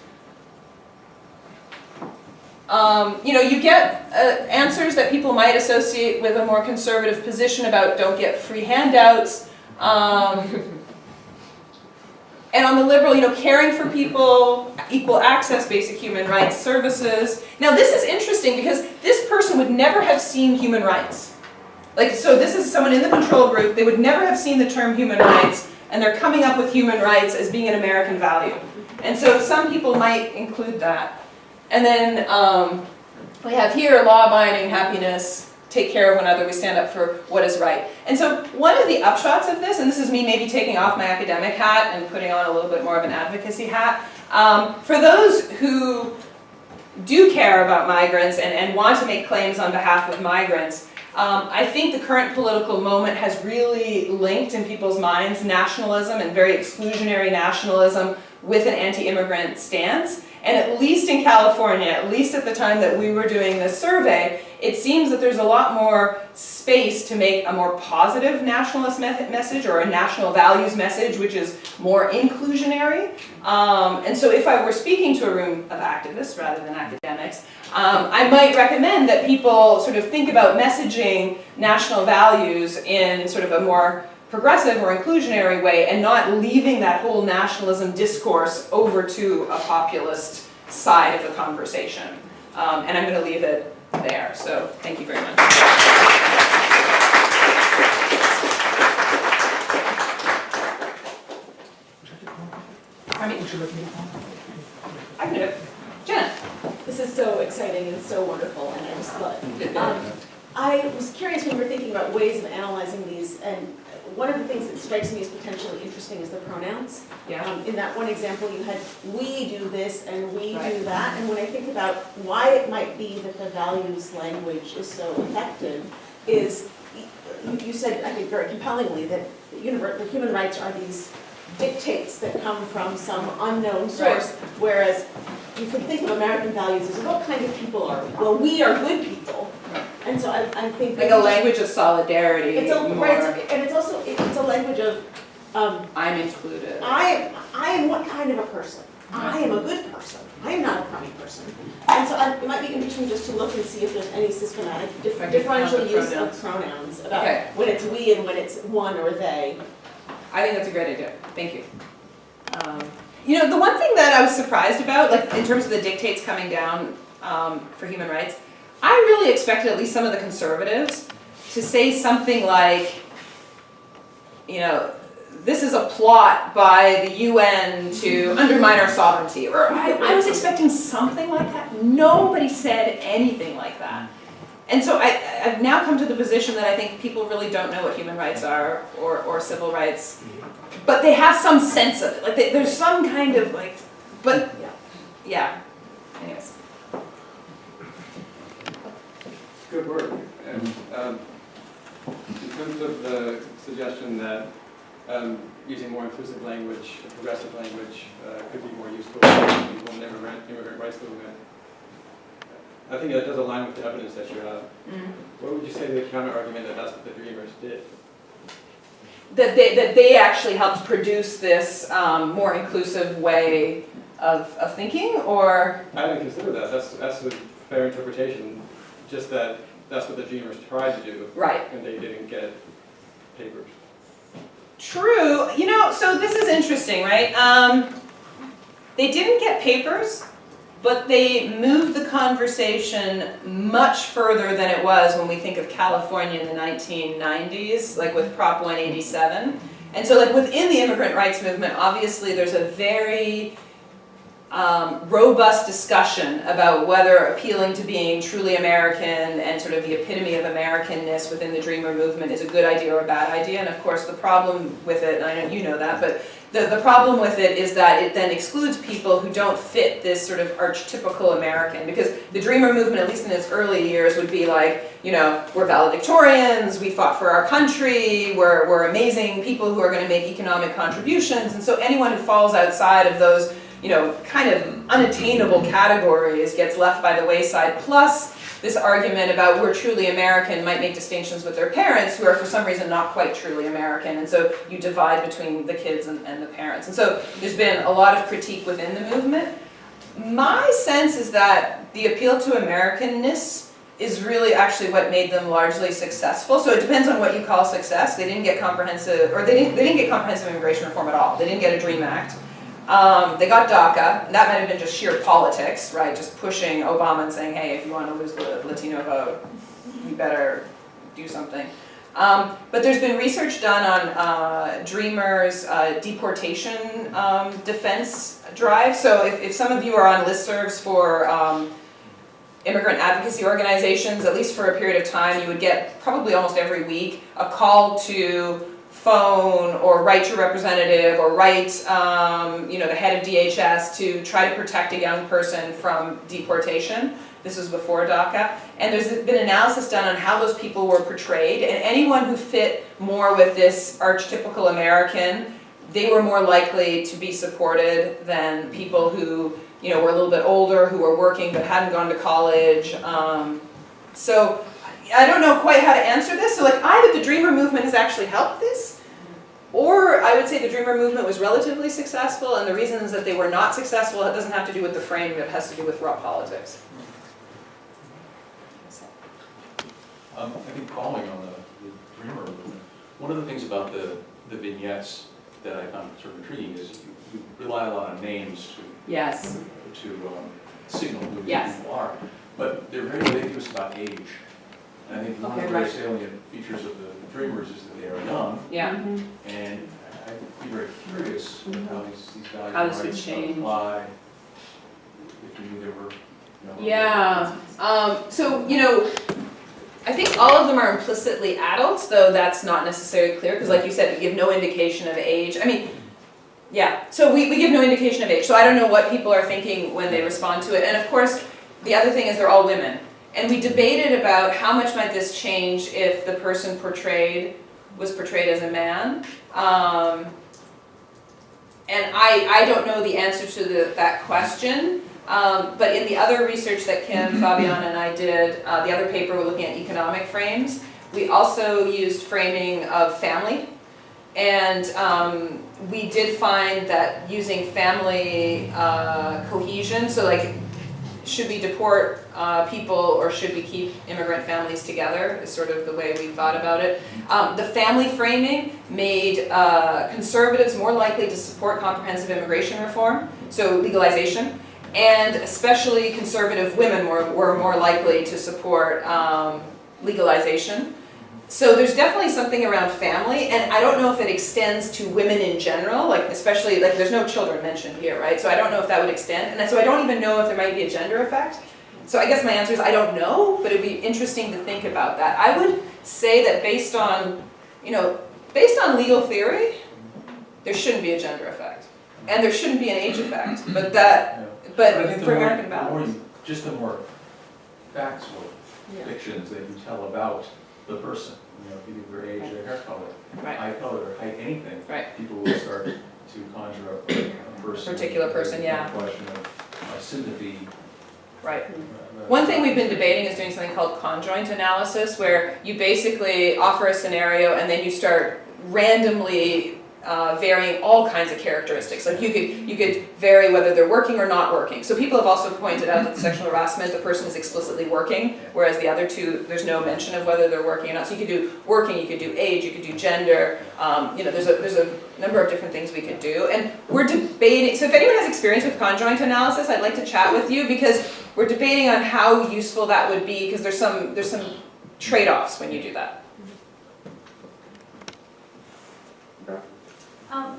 you get answers that people might associate with a more conservative position about don't get free handouts. And on the liberal, caring for people, equal access, basic human rights services. Now this is interesting because this person would never have seen human rights. So this is someone in the control group, they would never have seen the term human rights, and they're coming up with human rights as being an American value. And so some people might include that. And then we have here law-abiding, happiness, take care of one another, we stand up for what is right. And so one of the upshots of this, and this is me maybe taking off my academic hat and putting on a little bit more of an advocacy hat, for those who do care about migrants and want to make claims on behalf of migrants, I think the current political moment has really linked in people's minds nationalism and very exclusionary nationalism with an anti-immigrant stance. And at least in California, at least at the time that we were doing this survey, it seems that there's a lot more space to make a more positive nationalist message or a national values message, which is more inclusionary. And so if I were speaking to a room of activists rather than academics, I might recommend that people sort of think about messaging national values in sort of a more progressive or inclusionary way and not leaving that whole nationalism discourse over to a populist side of the conversation. And I'm going to leave it there. So thank you very much. I can do it. Jenna. This is so exciting and so wonderful, and I just love it. I was curious when we were thinking about ways of analyzing these, and one of the things that strikes me as potentially interesting is the pronouns. Yeah. In that one example, you had we do this and we Right. do that, and when I think about why it might be that the values language is so effective, is you said, I think very compellingly, that the human rights are these dictates that come from some unknown source, whereas you could think of American values as what kind of people are we? Well, we are good people. And so I think Like a language of solidarity. it's a, more. right, and it's also it's a language of I'm included. I am what kind of a person? I am a good person. I am not a crummy person. And so it might be interesting just to look and see if there's any systematic differential use of pronouns about when it's we and when it's one or they. I think that's a great idea. Thank you. The one thing that I was surprised about, in terms of the dictates coming down for human rights, I really expected at least some of the conservatives to say something like, this is a plot by the UN to undermine our sovereignty. Or I was expecting something like that. Nobody said anything like that. And so I've now come to the position that I think people really don't know what human rights are or civil rights, but they have some sense of it. Like there's some kind of like, but yeah. Anyways. Good work. And in terms of the suggestion that using more inclusive language, progressive language, could be more useful for people in the immigrant rights movement, I think that does align with the evidence that you have. What would you say the counter-argument that that's what the Dreamers did? That they actually helped produce this more inclusive way of thinking, or? I didn't consider that. That's a fair interpretation. Just that that's what the Dreamers tried to do. Right. And they didn't get papers. True. You know, so this is interesting, right? They didn't get papers, but they moved the conversation much further than it was when we think of California in the 1990s, like with Prop 187. And so like within the immigrant rights movement, obviously there's a very robust discussion about whether appealing to being truly American and sort of the epitome of Americanness within the Dreamer movement is a good idea or a bad idea. And of course the problem with it, and I know you know that, but the problem with it is that it then excludes people who don't fit this sort of archetypical American, because the Dreamer movement, at least in its early years, would be like, you know, we're valedictorians, we fought for our country, we're amazing people who are going to make economic contributions, and so anyone who falls outside of those, you know, kind of unattainable categories gets left by the wayside, plus this argument about we're truly American might make distinctions with their parents who are for some reason not quite truly American, and so you divide between the kids and the parents. And so there's been a lot of critique within the movement. My sense is that the appeal to Americanness is really actually what made them largely successful. So it depends on what you call success. They didn't get comprehensive, or they didn't get comprehensive immigration reform at all. They didn't get a DREAM Act. They got DACA, and that might have been just sheer politics, right? Just pushing Obama and saying, hey, if you want to lose the Latino vote, you better do something. But there's been research done on Dreamers' deportation defense drive. So if some of you are on listservs for immigrant advocacy organizations, at least for a period of time, you would get probably almost every week a call to phone or write your representative or write you know, the head of DHS to try to protect a young person from deportation. This was before DACA. And there's been analysis done on how those people were portrayed, and anyone who fit more with this archetypical American, they were more likely to be supported than people who, you know, were a little bit older, who were working but hadn't gone to college. So I don't know quite how to answer this. So like either the Dreamer movement has actually helped this, or I would say the Dreamer movement was relatively successful, and the reasons that they were not successful, it doesn't have to do with the frame, it has to do with raw politics. I think following on the Dreamer movement, one of the things about the vignettes that I found sort of intriguing is you rely a lot on names Yes. to signal who these Yes. people are, but they're very ambiguous about age. And I think one of the very salient features of the Dreamers is that they are young, Yeah. and I'd be very curious how these values How and this would rights change. apply if you knew they were young. Yeah. So, you know, I think all of them are implicitly adults, though that's not necessarily clear, because like you said, we give no indication of age. I mean, yeah, so we give no indication of age, so I don't know what people are thinking when they respond to it. And of course, the other thing is they're all women. And we debated about how much might this change if the person was portrayed as a man. And I don't know the answer to that question. But in the other research that Kim, Fabiana, and I did, the other paper we're looking at economic frames, we also used framing of family. And we did find that using family cohesion, so like, should we deport people or should we keep immigrant families together is sort of the way we thought about it. The family framing made conservatives more likely to support comprehensive immigration reform, so legalization. And especially conservative women were more likely to support legalization. So there's definitely something around family, and I don't know if it extends to women in general, like especially, like there's no children mentioned here, right? So I don't know if that would extend, and so I don't even know if there might be a gender effect. So I guess my answer is I don't know, but it'd be interesting to think about that. I would say that based on legal theory, there shouldn't be a gender effect. And there shouldn't be an age effect, but I but think for American values. the more factual Yeah. fictions that you tell about the person, you know, either their age, their hair color, Right. eye color, or height, anything, Right. people will start to conjure up a person. Particular person, yeah. A question of sympathy. Right. One thing we've been debating is doing something called conjoint analysis, where you basically offer a scenario and then you start randomly varying all kinds of characteristics. Like you could vary whether they're working or not working. So people have also pointed out that the sexual harassment, the person is explicitly working, whereas the other two, there's no mention of whether they're working or not. So you could do working, you could do age, you could do gender. There's a number of different things we could do. And we're debating, so if anyone has experience with conjoint analysis, I'd like to chat with you, because we're debating on how useful that would be, because there's some trade-offs when you do that.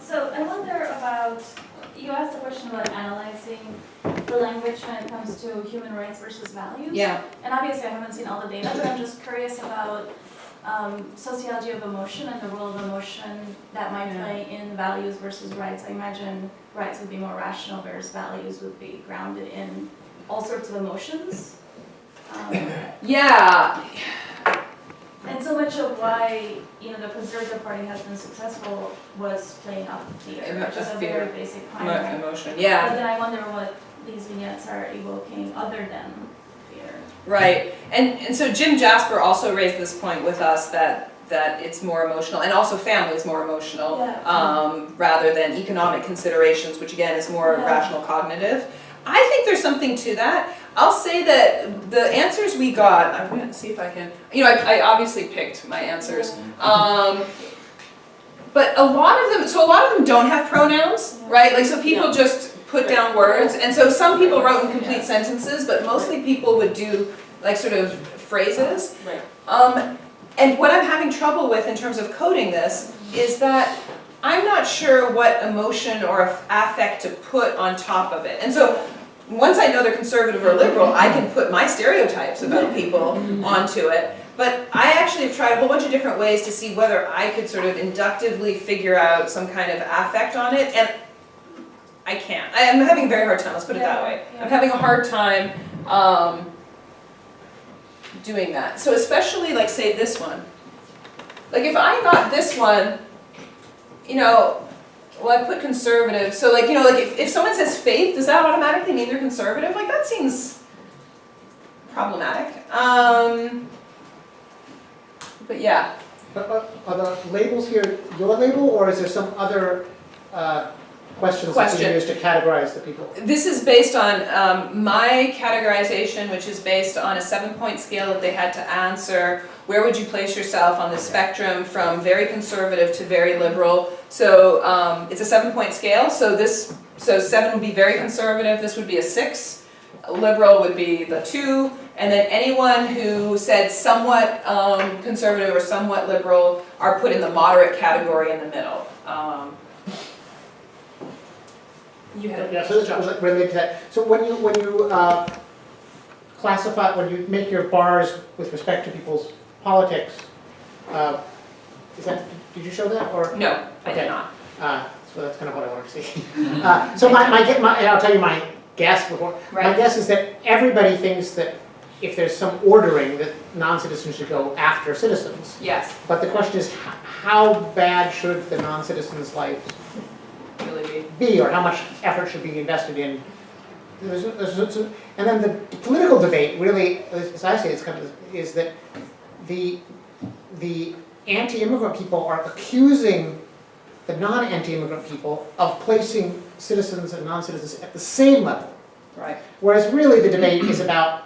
So I wonder about, you asked a question about analyzing the language when it comes to human rights versus values. Yeah. And obviously I haven't seen all the data, but I'm just curious about sociology of emotion and the role of emotion that might play in values versus rights. I imagine rights would be more rational, whereas values would be grounded in all sorts of emotions. Yeah. And so much of why, the Conservative Party has been successful was playing up fear, which is a very basic primary. Emotion, yeah. But then I wonder what these vignettes are evoking other than fear. Right, and so Jim Jasper also raised this point with us that it's more emotional, and also family is more emotional, rather than economic considerations, which again is more rational cognitive. I think there's something to that. I'll say that the answers we got, I'm going to see if I can, I obviously picked my answers. But a lot of them don't have pronouns, right? Like, so people just put down words, and so some people wrote in complete sentences, but mostly people would do like sort of phrases. Right. And what I'm having trouble with in terms of coding this is that I'm not sure what emotion or affect to put on top of it. And so once I know they're conservative or liberal, I can put my stereotypes about people onto it. But I actually have tried a whole bunch of different ways to see whether I could sort of inductively figure out some kind of affect on it, and I can't. I'm having a very hard time, let's put it that way. I'm having a hard time doing that. So especially like, say, this one. Like if I got this one, well, I put conservative, so like, if someone says faith, does that automatically mean they're conservative? Like, that seems problematic. But yeah. Are the labels here your label, or is there some other questions that you use to categorize the people? This is based on my categorization, which is based on a 7-point scale that they had to answer. Where would you place yourself on the spectrum from very conservative to very liberal? So it's a 7-point scale. So 7 would be very conservative. This would be a 6. Liberal would be the 2. And then anyone who said somewhat conservative or somewhat liberal are put in the moderate category in the middle. Yeah, so this was related to that. So when you classify, when you make your bars with respect to people's politics, did you show that, or? No, I did not. So that's kind of what I wanted to see. So I'll tell you my guess before. Right. My guess is that everybody thinks that if there's some ordering, that non-citizens should go after citizens. Yes, But the question is, how bad should the non-citizen's life really. be, or how much effort should be invested in? And then the political debate really, as I say, is that the anti-immigrant people are accusing the non-anti-immigrant people of placing citizens and non-citizens at the same level. Right. Whereas really the debate is about,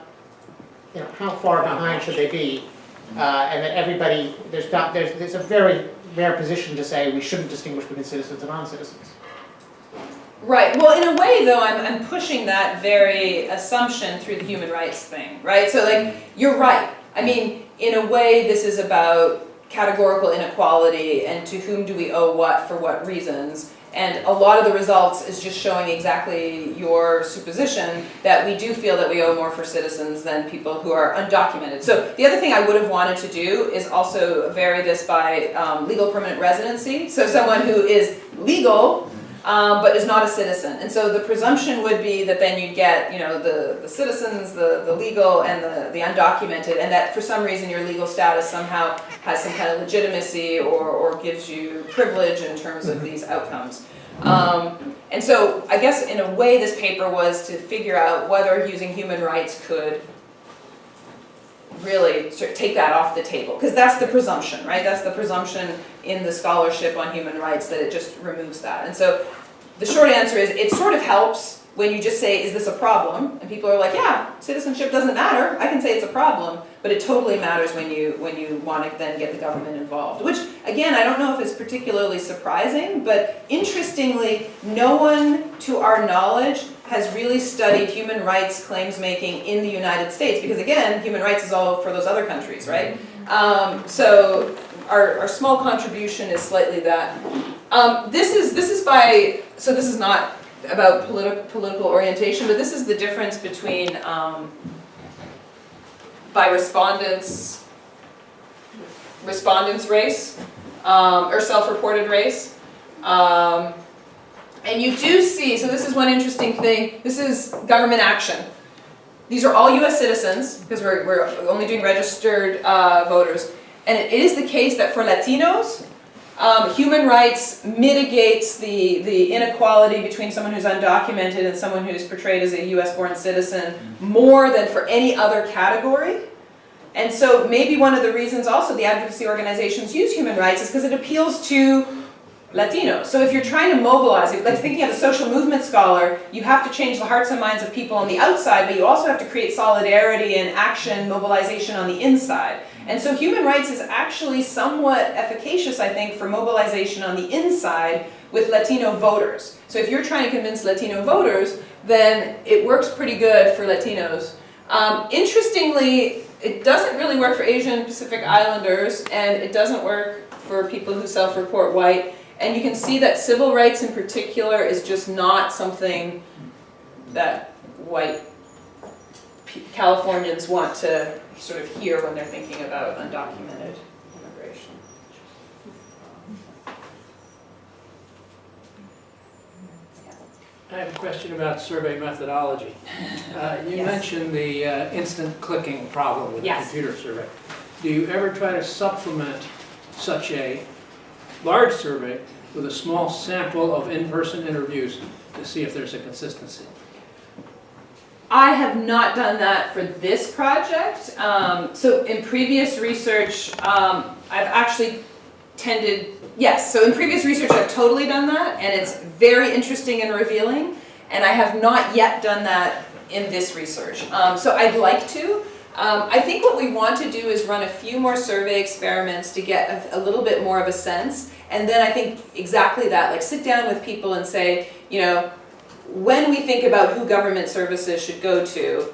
how far behind should they be, and that everybody, there's a very rare position to say we shouldn't distinguish between citizens and non-citizens. Right. Well, in a way, though, I'm pushing that very assumption through the human rights thing, right? So, like, you're right. I mean, in a way, this is about categorical inequality and to whom do we owe what for what reasons. And a lot of the results is just showing exactly your supposition that we do feel that we owe more for citizens than people who are undocumented. So the other thing I would have wanted to do is also vary this by legal permanent residency. So someone who is legal but is not a citizen. And so the presumption would be that then you'd get, you know, the citizens, the legal, and the undocumented, and that for some reason your legal status somehow has some kind of legitimacy or gives you privilege in terms of these outcomes. And so I guess in a way this paper was to figure out whether using human rights could really sort of take that off the table, because that's the presumption, right? That's the presumption in the scholarship on human rights, that it just removes that. And so the short answer is it sort of helps when you just say, is this a problem? And people are like, yeah, citizenship doesn't matter. I can say it's a problem, but it totally matters when you want to then get the government involved. Which, again, I don't know if it's particularly surprising, but interestingly, no one, to our knowledge, has really studied human rights claims making in the United States, because again, human rights is all for those other countries, right? So our small contribution is slightly that. This is not about political orientation, but this is the difference between by respondents race or self-reported race. And you do see, so this is one interesting thing, this is government action. These are all US citizens, because we're only doing registered voters. And it is the case that for Latinos, human rights mitigates the inequality between someone who's undocumented and someone who's portrayed as a US-born citizen more than for any other category. And so maybe one of the reasons also the advocacy organizations use human rights is because it appeals to Latinos. So if you're trying to mobilize, like thinking of a social movement scholar, you have to change the hearts and minds of people on the outside, but you also have to create solidarity and action, mobilization on the inside. And so human rights is actually somewhat efficacious, I think, for mobilization on the inside with Latino voters. So if you're trying to convince Latino voters, then it works pretty good for Latinos. Interestingly, it doesn't really work for Asian Pacific Islanders, and it doesn't work for people who self-report white. And you can see that civil rights in particular is just not something that white Californians want to sort of hear when they're thinking about undocumented immigration. I have a question about survey methodology. You Yes. mentioned the instant clicking problem with Yes. the computer survey. Do you ever try to supplement such a large survey with a small sample of in-person interviews to see if there's a consistency? I have not done that for this project. So in previous research, I've actually tended, yes, so in previous research I've totally done that, and it's very interesting and revealing, and I have not yet done that in this research. So I'd like to. I think what we want to do is run a few more survey experiments to get a little bit more of a sense, and then I think exactly that, like sit down with people and say, you know, when we think about who government services should go to,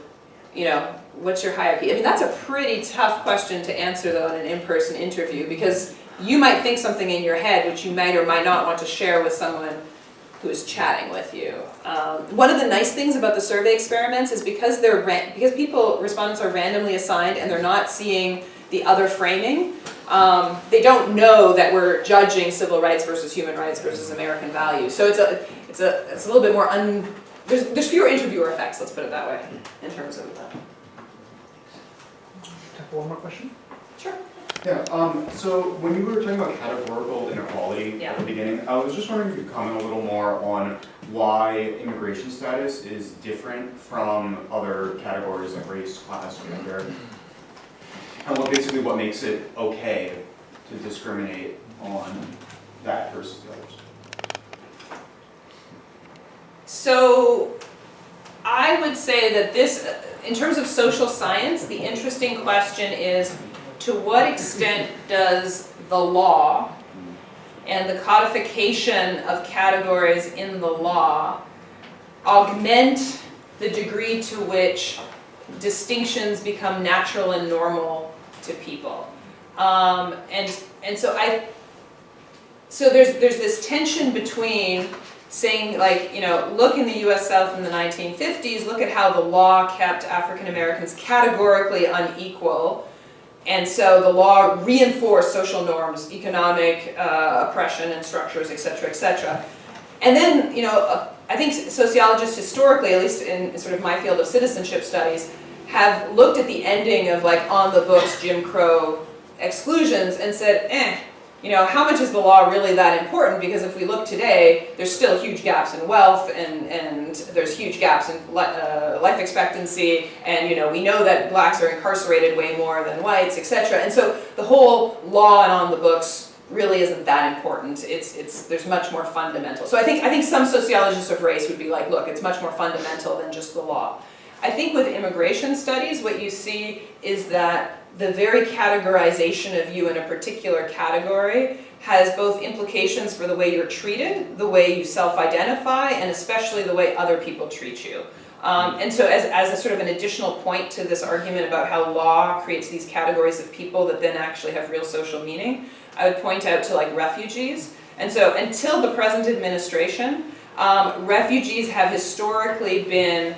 you know, what's your hierarchy? I mean, that's a pretty tough question to answer though in an in-person interview, because you might think something in your head which you might or might not want to share with someone who's chatting with you. One of the nice things about the survey experiments is because respondents are randomly assigned and they're not seeing the other framing, they don't know that we're judging civil rights versus human rights versus American values. So it's a little bit more there's fewer interviewer effects, let's put it that way, in terms of that. Time for one more question? Sure. Yeah, so when you were talking about categorical inequality Yeah. at the beginning, I was just wondering if you could comment a little more on why immigration status is different from other categories like race, class, gender, and what makes it okay to discriminate on that versus the others. So I would say that this, in terms of social science, the interesting question is, to what extent does the law and the codification of categories in the law augment the degree to which distinctions become natural and normal to people? And so so there's this tension between saying, like, you know, look in the US South in the 1950s, look at how the law kept African Americans categorically unequal. And so the law reinforced social norms, economic oppression and structures, et cetera, et cetera. And then, you know, I think sociologists historically, at least in sort of my field of citizenship studies, have looked at the ending of like on the books Jim Crow exclusions and said, you know, how much is the law really that important? Because if we look today, there's still huge gaps in wealth, and there's huge gaps in life expectancy, and you know, we know that blacks are incarcerated way more than whites, etc. And so the whole law and on the books really isn't that important. There's much more fundamental. So I think some sociologists of race would be like, look, it's much more fundamental than just the law. I think with immigration studies, what you see is that the very categorization of you in a particular category has both implications for the way you're treated, the way you self-identify, and especially the way other people treat you. And so as a sort of an additional point to this argument about how law creates these categories of people that then actually have real social meaning, I would point out to like refugees. And so until the present administration, refugees have historically been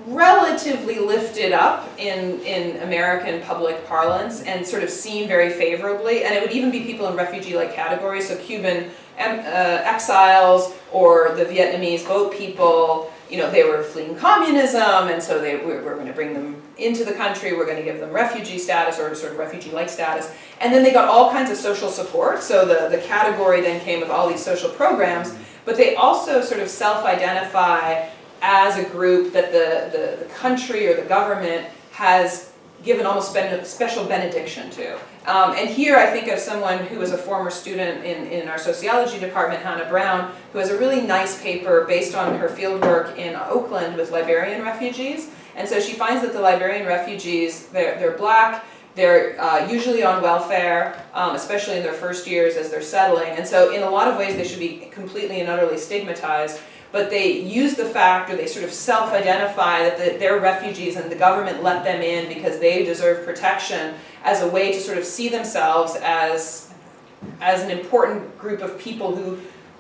relatively lifted up in American public parlance and sort of seen very favorably, and it would even be people in refugee-like categories, so Cuban exiles or the Vietnamese boat people, you know, they were fleeing communism, and so we're going to bring them into the country, we're going to give them refugee status or sort of refugee-like status, and then they got all kinds of social support, so the category then came with all these social programs, but they also sort of self-identify as a group that the country or the government has given almost special benediction to. And here I think of someone who was a former student in our sociology department, Hannah Brown, who has a really nice paper based on her fieldwork in Oakland with Liberian refugees. And so she finds that the Liberian refugees, they're black, they're usually on welfare, especially in their first years as they're settling. And so in a lot of ways they should be completely and utterly stigmatized. But they use the fact, or they sort of self-identify that they're refugees and the government let them in because they deserve protection as a way to sort of see themselves as an important group of people who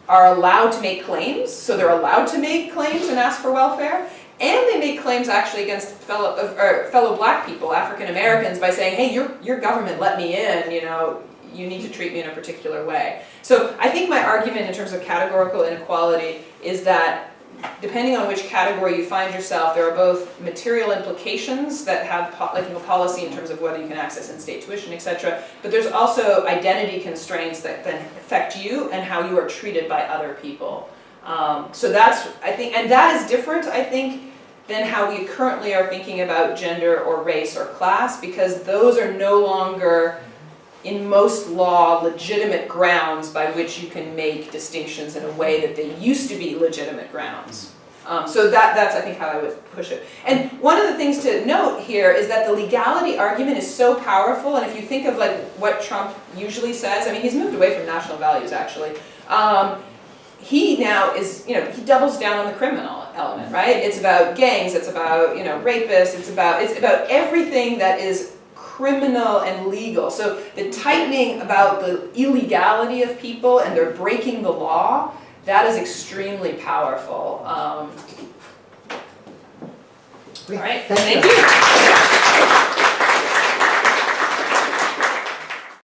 are allowed to make claims. So they're allowed to make claims and ask for welfare. And they make claims actually against fellow black people, African Americans, by saying, hey, your government let me in, you know, you need to treat me in a particular way. So I think my argument in terms of categorical inequality is that depending on which category you find yourself, there are both material implications that have policy in terms of whether you can access in-state tuition, etc. But there's also identity constraints that then affect you and how you are treated by other people. So that's, I think, and that is different, I think, than how we currently are thinking about gender or race or class, because those are no longer, in most law, legitimate grounds by which you can make distinctions in a way that they used to be legitimate grounds. So that's, I think, how I would push it. And one of the things to note here is that the legality argument is so powerful, and if you think of like what Trump usually says, I mean, he's moved away from national values, actually. He now is, you know, he doubles down on the criminal element, right? It's about gangs, it's about, you know, rapists, it's about everything that is criminal and legal. So the tightening about the illegality of people and they're breaking the law, that is extremely powerful. All right, thank you.